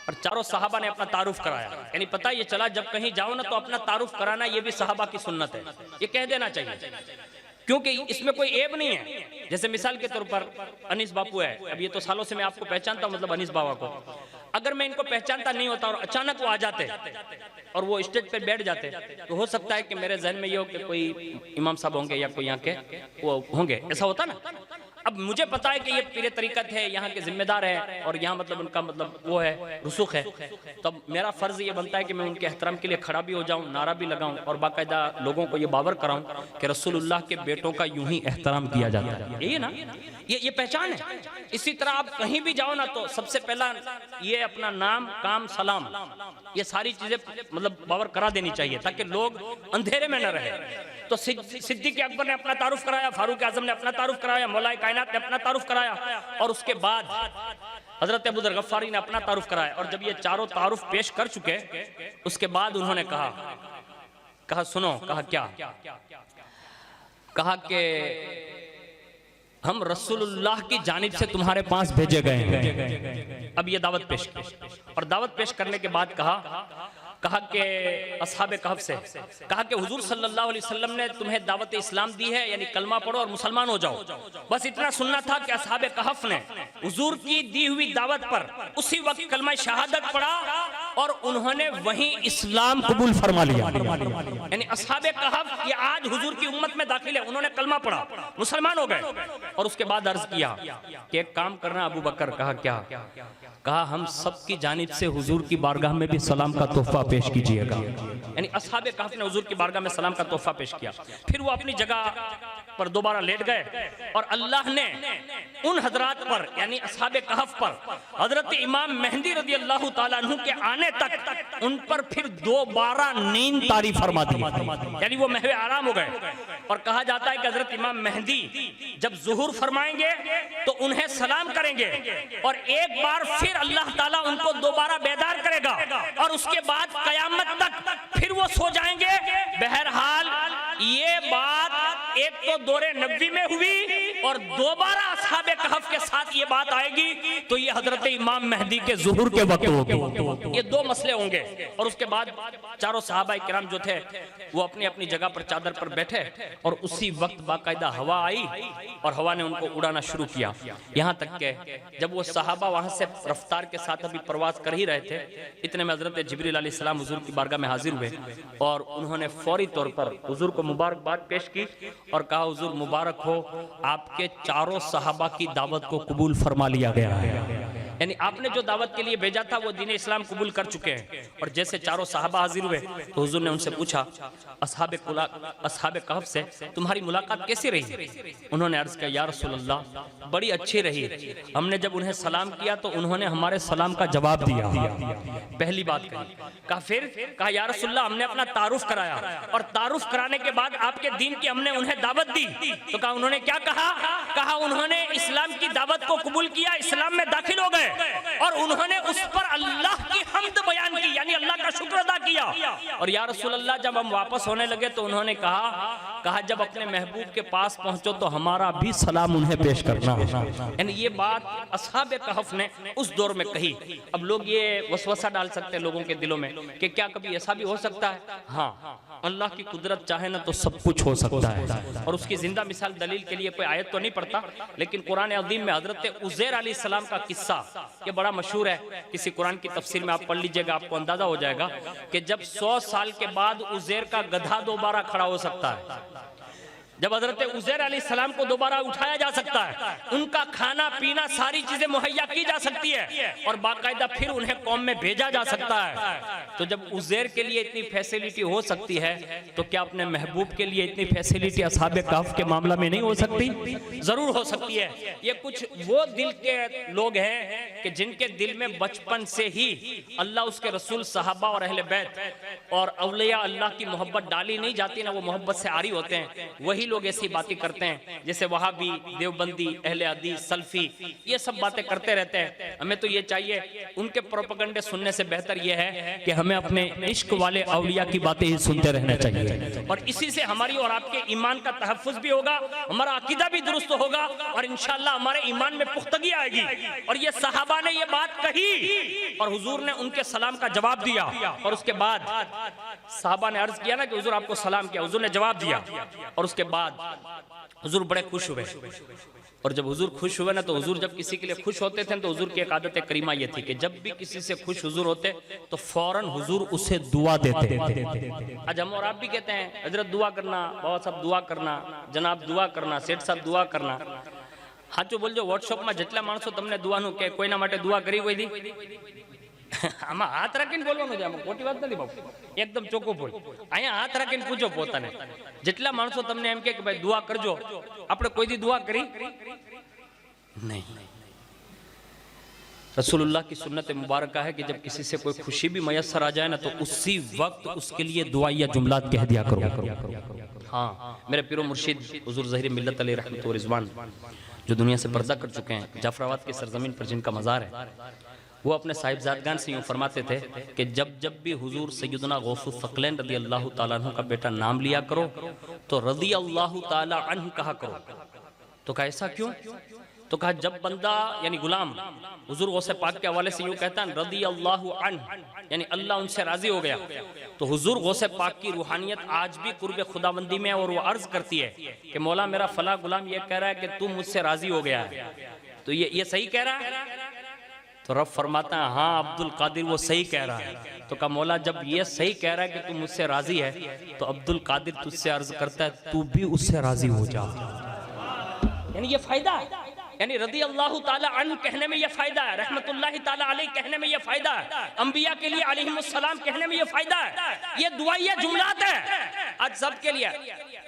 और चारों सहाबा ने अपना तारुफ कराया। यानी पता ये चला जब कहीं जाओ ना तो अपना तारुफ कराना ये भी सहाबा की सुन्नत है, ये कह देना चाहिए, क्योंकि इसमें कोई ऐब नहीं है। जैसे मिसाल के तौर पर अनीस बापू है, अब ये तो सालों से मैं आपको पहचानता हूँ, मतलब अनीस बाबा को, अगर मैं इनको पहचानता नहीं होता और अचानक वो आ जाते और वो स्टेज पे बैठ जाते तो हो सकता है कि मेरे जहन में ये हो कि कोई इमाम साहब होंगे या कोई यहाँ के वो होंगे, ऐसा होता ना। अब मुझे पता है कि ये पीरे तरीकत है, यहाँ के जिम्मेदार है और यहाँ मतलब उनका मतलब वो है रुसूख है, तब मेरा फर्ज ये बनता है कि मैं उनके एहतराम के लिए खड़ा भी हो जाऊँ, नारा भी लगाऊं और बाकायदा लोगों को ये बावर कराऊं कि रसूलुल्लाह के बेटों का यूं ही एहतराम किया जाता है। यही ना, ये पहचान है। इसी तरह आप कहीं भी जाओ ना तो सबसे पहला ये अपना नाम, काम, सलाम, ये सारी चीजें मतलब बावर करा देनी चाहिए ताकि लोग अंधेरे में न रहे। तो सिद्दीक़ अकबर ने अपना तारुफ कराया, फारूक आजम ने अपना तारुफ कराया, मौलाए कायनात ने अपना तारुफ कराया और उसके बाद हजरत अबू ज़र गफ़ारी ने अपना तारुफ कराया। और जब ये चारों तारुफ पेश कर चुके उसके बाद उन्होंने कहा सुनो, कहा क्या, कहा कि हम रसूलुल्लाह की जानिब से तुम्हारे पास भेजे गए हैं। अब ये दावत पेश की और दावत पेश करने के बाद कहा कि असहाबे कहफ से कहा कि हुजूर सल्लल्लाहु अलैहि वसल्लम ने तुम्हें दावत इस्लाम दी है, यानी कलमा पढ़ो और मुसलमान हो जाओ। बस इतना सुनना था कि असहाबे कहफ ने हुजूर की दी हुई दावत पर उसी वक्त कलमा शहादत पढ़ा और उन्होंने वहीं इस्लाम कबूल फरमा लिया। यानी असहाबे कहफ ये आज हुजूर की उम्मत में दाखिल है, उन्होंने कलमा पढ़ा, मुसलमान हो गए। और उसके बाद अर्ज किया कि एक काम करना अबू बकर, कहा क्या, कहा हम सब की जानिब से हुजूर की बारगाह में भी सलाम का तोहफा पेश कीजिएगा। यानी असहाबे कहफ ने हुजूर की बारगाह में सलाम का तोहफा पेश किया। फिर वो अपनी जगह पर दोबारा लेट गए और अल्लाह ने उन हजरात पर यानी असहाबे कहफ पर हजरत इमाम मेहदी रज़ी अल्लाह ताला अन्हु के आने तक उन पर फिर दोबारा नींद तारी फरमा दी, यानी वो महवे आराम हो गए। और कहा जाता है कि हजरत इमाम मेहदी जब ज़ुहूर फरमाएंगे तो उन्हें सलाम करेंगे और एक बार फिर अल्लाह ताला उनको दोबारा बेदार करेगा और उसके बाद कयामत तक फिर वो सो जाएंगे। बहरहाल ये बात एक तो दौरे नबी में हुई और दोबारा असहाबे कहफ के साथ ये बात आएगी तो ये हजरत इमाम मेहदी के ज़ुहूर के वक्त होगी। ये दो मसले होंगे। और उसके बाद चारों सहाबा किराम जो थे वो अपनी अपनी जगह पर चादर पर बैठे और उसी वक्त बाकायदा हवा आई और हवा ने उनको उड़ाना शुरू किया। यहाँ तक के जब वो सहाबा वहां से रफ्तार के साथ अभी प्रवास कर ही रहे थे, इतने में हजरत जिब्रील अलैहिस्सलाम हुजूर की बारगाह में हाजिर हुए और उन्होंने फौरी तौर पर हुजूर को मुबारकबाद पेश की और कहा हुजूर मुबारक हो, आपके चारों सहाबा की दावत को कबूल फरमा लिया गया है। यानी आपने जो दावत के लिए भेजा था वो दीन इस्लाम कबूल कर चुके हैं। और जैसे चारों सहाबा हाजिर हुए तो हुजूर ने उनसे पूछा असहाबे कहफ से तुम्हारी मुलाकात कैसी रही? उन्होंने अर्ज किया या रसूलल्लाह बड़ी अच्छी रही। हमने जब उन्हें सलाम किया तो उन्होंने हमारे सलाम का जवाब दिया, पहली बात कही। कहा फिर कहा या रसूलल्लाह हमने अपना तारुफ कराया और तारुफ कराने के बाद आपके दीन की हमने उन्हें दावत दी तो कहा उन्होंने क्या कहा? कहा उन्होंने इस्लाम की दावत को कबूल किया, इस्लाम में दाखिल हो गए और उन्होंने उस पर अल्लाह की हम्द बयान की, यानी अल्लाह का शुक्र अदा किया। और या रसूल अल्लाह जब हम वापस होने लगे तो उन्होंने कहा जब अपने महबूब के पास पहुंचो तो हमारा भी सलाम उन्हें पेश करना। यानी ये बात असहाबे कहफ ने उस दौर में कही। अब लोग ये वसवसा डाल सकते हैं लोगों के दिलों में कि क्या कभी ऐसा भी हो सकता है? हाँ, अल्लाह की कुदरत चाहे ना तो सब कुछ हो सकता है। और उसकी जिंदा मिसाल दलील के लिए कोई आयत तो नहीं पढ़ता, लेकिन कुरान अज़ीम में हजरत उज़ैर अलैहिस्सलाम का किस्सा ये बड़ा मशहूर है। किसी कुरान की तफसीर में आप पढ़ लीजिएगा, आपको अंदाजा हो जाएगा कि जब 100 साल के बाद उज़ैर का गधा दोबारा खड़ा हो सकता है। जब हजरत उज़ैर अलैहिस्सलाम को दोबारा उठाया जा सकता है, उनका खाना पीना सारी चीजें मुहैया की जा सकती है और बाकायदा फिर उन्हें कौम में भेजा जा सकता है, तो जब उज़ैर के लिए इतनी फैसिलिटी हो सकती है तो क्या अपने महबूब के लिए इतनी फैसिलिटी असहाबे कहफ के मामला में नहीं हो सकती? जरूर हो सकती है। ये कुछ वो दिल के लोग हैं कि जिनके दिल में बचपन से ही अल्लाह, उसके रसूल, सहाबा और अहले बैत और औलिया अल्लाह की मोहब्बत डाली नहीं जाती ना, वो मोहब्बत से आरी होते हैं। वही लोग ऐसी बातें करते हैं जैसे वहाबी, देवबंदी, अहले हदीस, सल्फी, ये सब बातें करते रहते हैं। हमें तो ये चाहिए, उनके प्रोपेगेंडे सुनने से बेहतर ये है कि हमें अपने इश्क वाले औलिया की बातें ही सुनते रहना चाहिए और इसी से हमारी और आपके ईमान का तहफ्फुज भी होगा, हमारा अकीदा भी दुरुस्त होगा और इंशाअल्लाह हमारे ईमान में पुख्तगी आएगी। और ये सहाबा ने ये बात कही और हुजूर ने उनके सलाम का जवाब दिया और उसके बाद सहाबा ने अर्ज किया ना कि हुजूर आपको सलाम किया, हुजूर ने जवाब दिया और उसके बाद हुजूर बड़े खुश हुए। और जब हुजूर खुश हुए ना, तो हुजूर जब किसी के लिए खुश होते थे तो हुजूर की एक आदत करीमा ये थी कि जब भी किसी से खुश हुजूर होते तो फौरन हुजूर उसे दुआ देते। आज हम और आप भी कहते हैं हजरत दुआ करना, बाबा साहब दुआ करना, जनाब दुआ करना, सेठ साहब दुआ करना। हाचो बोलजो, व्हाट्सएप में જેટલા માણસો તમને દુઆનું કે કોઈના માટે દુઆ કરી કોઈ દી? આમાં હાથ રાખીને બોલવાનું છે, આમાં ખોટી વાત નથી બાપુ, એકદમ ચોખ્ખું બોલ। અહીંયા હાથ રાખીને પૂછો પોતાને, જેટલા માણસો તમને એમ કે ભાઈ દુઆ કરજો, આપણે કોઈ દી દુઆ કરી नहीं। रसूलुल्लाह की सुन्नत मुबारक है कि जब किसी से कोई खुशी भी मयसर आ जाए ना, तो उसी वक्त उसके लिए दुआ या जुमलात कह दिया करो। हाँ, मेरे पीरो मुर्शिद हुजूर ज़हीर मिल्लत अलैहि रहमत व रिज़वान जो दुनिया से पर्दा कर चुके हैं, जाफराबाद की सरजमीन पर जिनका मज़ार है, वो अपने साहिबजादगान से यूँ फरमाते थे कि जब भी हुजूर सैयदना गौसुस सकलैन रज़ी अल्लाह ताला अन्हु का बेटा नाम लिया करो तो रज़ी अल्लाह ताला अन्हु कहा करो। तो कहा ऐसा क्यों? तो कहा जब बंदा यानी गुलाम हुजूर गौसे पाक के हवाले से यूँ कहता है रज़ी अल्लाह अन्हु, यानी अल्लाह उनसे राजी हो गया, तो हुजूर गौसे पाक की रूहानियत आज भी कुर्ब खुदाबंदी में, और वो अर्ज करती है कि मौला मेरा फला गुलाम ये कह रहा है कि तू मुझसे राजी हो गया है, तो ये सही कह रहा है? तो रब फरमाता है हाँ अब्दुल कादिर वो सही कह रहा है। तो कहा मौला जब ये सही कह रहा है कि तू मुझसे राजी है, तो अब्दुल कादिर तुझसे अर्ज करता है तू भी उससे राजी हो जा। यानी ये फायदा है, यानी रज़ी अल्लाह ताला अन्हु कहने में ये फायदा है, रहमतुल्लाहि ताला अलैहि कहने में ये फायदा है, अंबिया के लिए अलैहिमुस्सलाम कहने में ये फायदा है। ये दुआइया जुमलात है आज सबके लिए।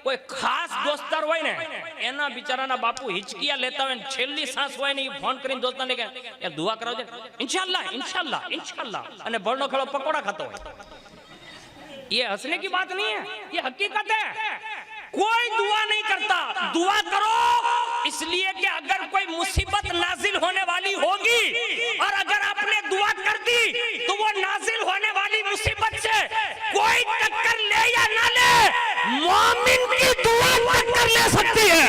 कोई खास दोस्तार હોય ને એના બિચારાના બાપુ હિચકિયા લેતા હોય ને છેલ્લી સાંસ હોય ને ફોન કરીને દોસ્તાને કહે યાર દુઆ કરાવજે, ઇન્શાઅલ્લાહ ઇન્શાઅલ્લાહ ઇન્શાઅલ્લાહ, અને બળનો ખળો પકોડા ખાતો હોય। ये हंसने की बात नहीं है, ये हकीकत है। कोई दुआ नहीं करता, दुआ करो इसलिए कि अगर कोई मुसीबत नाजिल होने वाली होगी और अगर आपने दुआ कर दी तो वो नाजिल होने वाली मुसीबत से कोई टक्कर ले या ना ले, मोमिन की दुआ टक्कर ले सकती है।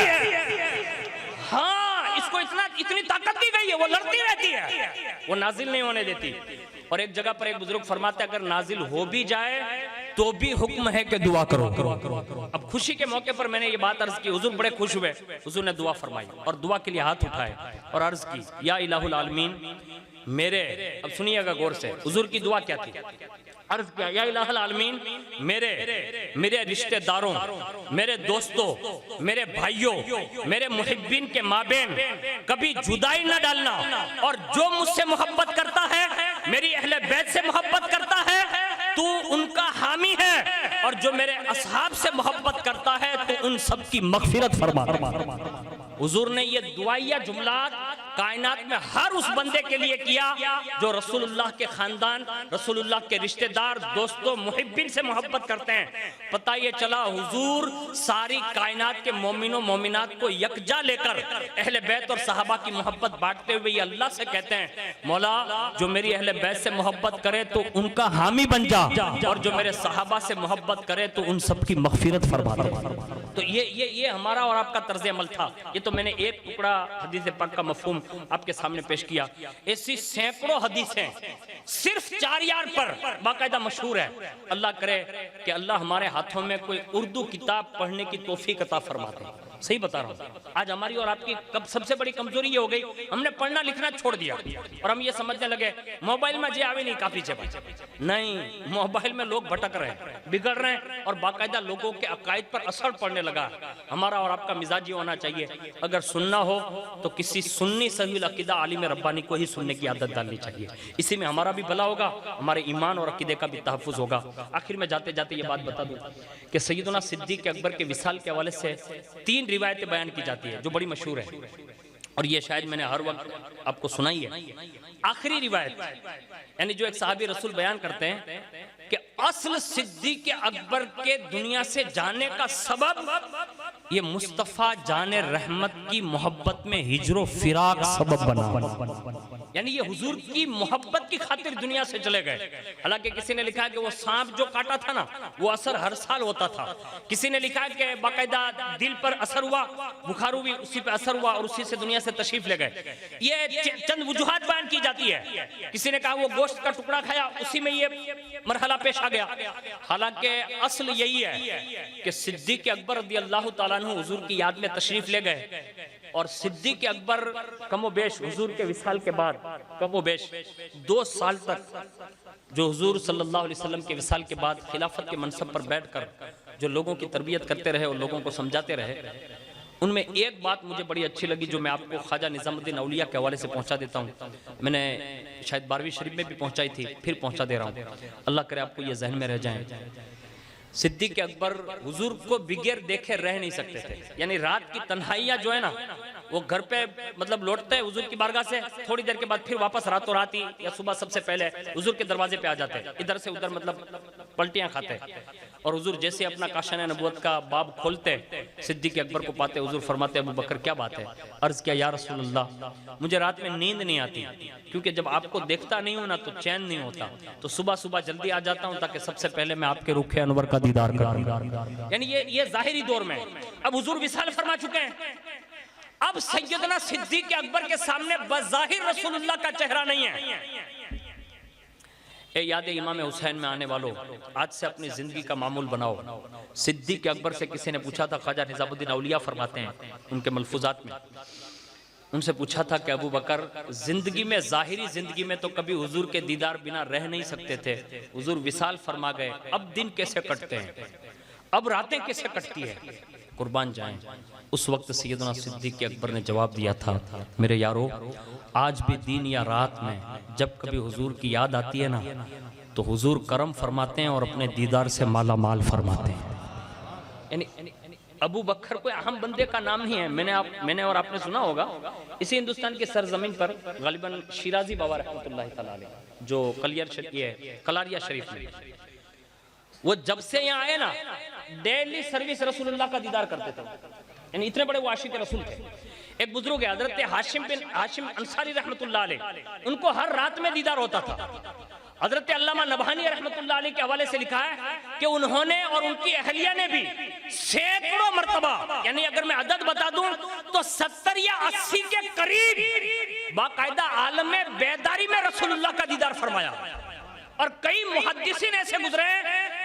हाँ, इसको इतनी ताकत दी गई है, वो लड़ती रहती है, वो नाजिल नहीं होने देती। और एक जगह पर एक बुजुर्ग फरमाते अगर नाजिल हो भी जाए तो भी हुक्म है कि दुआ करो। अब खुशी के मौके पर मैंने ये बात अर्ज की, हुजूर बड़े खुश हुए, हुजूर ने दुआ फरमाई और दुआ के लिए हाथ उठाए और अर्ज की या इलाहुल आलमीन मेरे, अब सुनिएगा गौर से, हुजूर की दुआ क्या थी? अर्ज किया या इलाहुल आलमीन मेरे रिश्तेदारों, मेरे दोस्तों, मेरे भाइयों, मेरे मुहिब्बीन के माबेन कभी जुदाई न डालना, और जो मुझसे मोहब्बत करता है, मेरी अहले बैत से मोहब्बत करता है, तू उनका हामी है, और जो मेरे असहाब से मोहब्बत करता है तो उन सब की मगफिरत फरमा। हुजूर ने ये दुआइया जुमलात कायनात में हर उस बंदे के लिए किया जो रसूलुल्लाह के खानदान, रसूलुल्लाह के रिश्तेदार, दोस्तों, मुहिब्बिन से मोहब्बत करते हैं। पता ये चला हुजूर सारी कायनात के मोमिनों मोमिनात को यकजा लेकर अहले बैत और सहाबा की मोहब्बत बांटते हुए अल्लाह से कहते हैं मौला जो मेरी अहले बैत से मोहब्बत करे तो उनका हामी बन जा, और जो मेरे सहाबा से मोहब्बत करे तो उन सब की मगफिरत फरमा दे। तो ये हमारा और आपका तर्ज अमल था। ये तो मैंने एक टुकड़ा हदीस पाक का मफहूम आपके सामने पेश किया। ऐसी सैकड़ों हदीसें सिर्फ 4 यार पर बाकायदा मशहूर है। अल्लाह करे कि अल्लाह हमारे हाथों में कोई उर्दू किताब पढ़ने की तौफीक अता फरमा दे। सही बता रहा हूँ। आज हमारी और आपकी कब सबसे बड़ी कमजोरी ये हो गई, हमने पढ़ना लिखना छोड़ दिया और हम ये समझने लगे मोबाइल में जे आवे नहीं काफी चबा। नहीं, मोबाइल में लोग भटक रहे हैं, बिगड़ रहे हैं और बाकायदा लोगों के अकायद पर असर पड़ने लगा। हमारा और आपका मिजाज ये होना चाहिए, अगर सुनना हो तो किसी सुन्नी सहील अकीदा आलिम रब्बानी को ही सुनने की आदत डालनी चाहिए। इसी में हमारा भी भला होगा, हमारे ईमान और अकीदे का भी तहफ्फुज होगा। आखिर में जाते जाते ये बात बता दूं कि सैयदना सिद्दीक अकबर के विसाल के हवाले से 3 रिवायतें बयान की जाती है जो बड़ी मशहूर है और ये शायद मैंने हर वक्त आपको सुनाई है। आखिरी रिवायत यानी जो एक सहाबी रसूल बयान करते हैं कि असल सिद्दीक अकबर के दुनिया से जाने का सबब ये मुस्तफ़ा जाने रहमत की मोहब्बत में हिजरो फिराक सबब बना, यानी ये हुजूर की मोहब्बत की खातिर दुनिया से चले गए। हालांकि किसी ने लिखा है कि वो सांप जो काटा था ना वो असर हर साल होता था। किसी ने लिखा है कि बाकायदा दिल पर असर हुआ, बुखार हुई, उसी पे असर हुआ और उसी से दुनिया से तशरीफ ले गए। ये चंद वजूहात बयान की जाती है। किसी ने कहा वो गोश्त का टुकड़ा खाया, उसी में ये मरहला पेश आ गया। हालांकि असल यही है कि सिद्दीक अकबर रज़ी अल्लाह ताला अन्हु हुजूर की याद में तशरीफ ले गए और सिद्दीक अकबर कमोबेश हुजूर के विसाल के बाद कमोबेश 2 साल तक जो हुजूर सल्लल्लाहु अलैहि वसल्लम के विसाल के बाद खिलाफत के मनसब पर बैठकर जो लोगों की तरबियत करते रहे और लोगों को समझाते रहे, उनमें एक बात मुझे बड़ी अच्छी लगी जो मैं आपको ख्वाजा निज़ामुद्दीन औलिया के हवाले से पहुंचा देता हूं। मैंने शायद 12वीं शरीफ में भी पहुंचाई थी, फिर पहुंचा दे रहा हूं, अल्लाह करे आपको ये जहन में रह जाए। सिद्दीक अकबर हुजूर को बिगैर देखे रह नहीं सकते थे। यानी रात की तन्हाइयां जो है ना, वो घर पे मतलब लौटते हैं हुजूर की बारगाह से, थोड़ी देर के बाद फिर वापस रातों रात ही या सुबह सबसे पहले हुजूर के दरवाजे पे आ जाते हैं, इधर से उधर मतलब पलटियां खाते और हुजूर जैसे अपना काशान नबूवत का बाब खोलते सिद्दीक अकबर को पाते, हुजूर फरमाते अबू बकर क्या बात है? अर्ज किया या रसूलल्लाह मुझे रात में नींद नहीं आती क्योंकि जब आपको देखता नहीं हूं ना तो चैन नहीं होता, तो सुबह सुबह जल्दी आ जाता हूं ताकि सबसे पहले मैं आपके रुखे अनवर का दीदार करूं। यानी ये जाहिरी दौर में अब हुजूर विसाल फरमा चुके हैं। अब सैयदना सिद्दीक अकबर के सामने बज़ाहिर रसूलुल्लाह का चेहरा नहीं है। ए याद इमाम हुसैन में आने वालों, आज से अपनी जिंदगी का मामूल बनाओ। सिद्दीक अकबर से किसी ने पूछा था, ख्वाजा निज़ामुद्दीन औलिया फरमाते हैं उनके मलफूजात में, उनसे पूछा था कि अबू बकर जिंदगी में जाहिरी जिंदगी में तो कभी हुजूर के दीदार बिना रह नहीं सकते थे, हुजूर विसाल फरमा गए, अब दिन कैसे कटते हैं, अब रातें कैसे कटती है, कुर्बान जाएं। उस वक्त सैयदना सिद्दीक अकबर ने जवाब दिया था, मेरे यारो आज भी दिन या रात में जब कभी हुजूर की याद आती है ना तो हुजूर करम फरमाते हैं और अपने दीदार से माला माल फरमाते हैं। यानी अबू बकर कोई अहम बंदे का नाम नहीं है। मैंने और आपने सुना होगा, इसी हिंदुस्तान की सरजमीन पर गालिबन शिराजी बाबा रहमतुल्लाह तआला अलैह जो कलारिया शरीफ में, वो जब से यहाँ आए ना डेली सर्विस रसूलुल्लाह का दीदार करते थे, यानी इतने बड़े वो आशिक रसूल थे। एक बुजुर्ग है हजरत हाशिम बिन हाशिम अंसारी रहमतुल्लाह अलैह, उनको हर रात में दीदार होता था। हजरत अल्लामा नबहानी रहमतुल्लाह अलैह के हवाले से लिखा है कि उन्होंने और उनकी अहलिया ने भी सैकड़ों मर्तबा, यानी अगर मैं अदद बता दूं तो 70 या 80 के करीब बाकायदा आलम में बेदारी में रसूलुल्लाह का दीदार फरमाया। और कई मुहद्दिसीन ऐसे गुजरे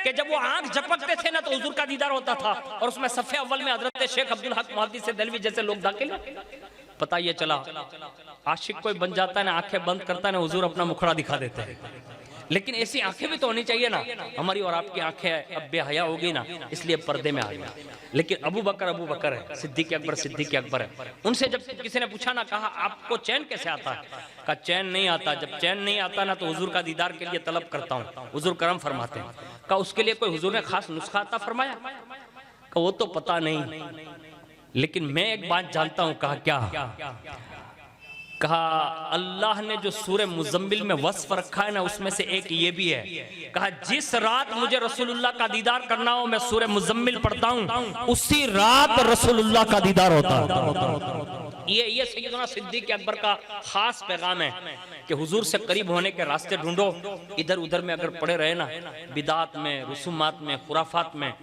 कि जब वो आंख झपकते थे ना तो हुजूर का दीदार होता था और उसमें सफ़े अव्वल में हजरत शेख अब्दुल हक मुहद्दिस देलवी जैसे लोग दाखिल। पता ये चला आशिक कोई बन जाता है ना, आंखें बंद करता है ना, हुजूर अपना मुखड़ा दिखा देते हैं। लेकिन ऐसी आंखें भी तो होनी चाहिए ना, हमारी और आपकी आंखें अब बेहया होगी ना, इसलिए पर्दे में आ गया। लेकिन अबू बकर है, सिद्दीक अकबर है। उनसे जब किसी ने पूछा ना, कहा आपको चैन कैसे आता है? कहा चैन नहीं आता, जब चैन नहीं आता ना तो हुजूर का दीदार के लिए तलब करता हूँ, हुजूर करम फरमाते हैं। कहा उसके लिए कोई हुजूर ने खास नुस्खा आता फरमाया? कहा वो तो पता नहीं, लेकिन मैं एक बात जानता हूँ। कहा क्या? कहा अल्लाह ने जो सूरह मुज़म्मिल में वस्फ रखा है ना उसमें से एक ये भी है। कहा जिस रात मुझे रसूलुल्लाह का दीदार करना हो मैं सूरह मुज़म्मिल पढ़ता हूँ, उसी रात रसूलुल्लाह का दीदार होता है। ये सैयदना सिद्दीक अकबर का खास पैगाम है कि हुजूर से करीब होने के रास्ते ढूंढो। इधर उधर में अगर पड़े रहे ना, बिदात में, रसूमात में, खुराफात में,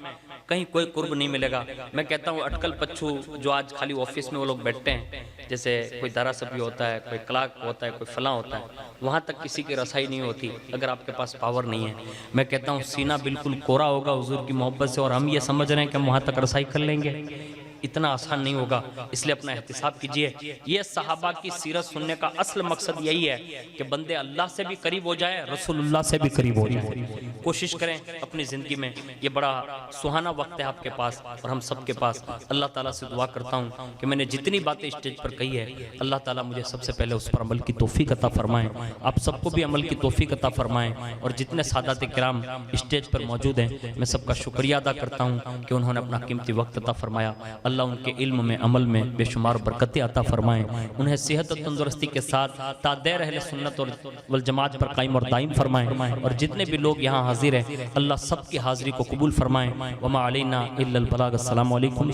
कहीं कोई कुर्ब नहीं मिलेगा। मैं कहता हूँ अटकल पच्छू जो आज खाली ऑफिस में वो लोग बैठते हैं, जैसे कोई धारासभ्य होता है, कोई क्लार्क होता है, कोई फला होता है, वहाँ तक किसी की रसाई नहीं होती अगर आपके पास पावर नहीं है। मैं कहता हूँ सीना बिल्कुल कोरा होगा हुजूर की मोहब्बत से और हम ये समझ रहे हैं कि हम वहाँ तक रसाई कर लेंगे। इतना आसान नहीं होगा, इसलिए अपना एहतिसाब कीजिए। ये सहाबा की सीरत सुनने का असल मकसद यही है कि बंदे अल्लाह से भी करीब हो जाए, रसूलुल्लाह से भी करीब हो जाए। कोशिश करें अपनी ज़िंदगी में, ये बड़ा सुहाना वक्त है आपके पास और हम सब के पास। अल्लाह ताला से दुआ करता हूँ कि मैंने जितनी बातें स्टेज पर कही है, अल्लाह ताला मुझे सबसे पहले उस पर अमल की तौफीक अता फरमाएं, आप सबको भी अमल की तौफीक अता फरमाएं। और जितने सादात किराम स्टेज पर मौजूद हैं, मैं सबका शुक्रिया अदा करता हूँ कि उन्होंने अपना कीमती वक्त अता फरमाया। अल्लाह उनके इल्म में, अमल में बेशुमार बरकतें अता फरमाएं, उन्हें सेहत और तंदुरुस्ती के साथ तादेर अहले सुन्नत और वल जमात पर कायम और दायम फरमाएं। और जितने भी लोग यहाँ हाजिर हैं, अल्लाह सबकी हाजिरी को कबूल फरमाएं। वमा अलैना इल्लल बलाग। अस्सलामु अलैकुम।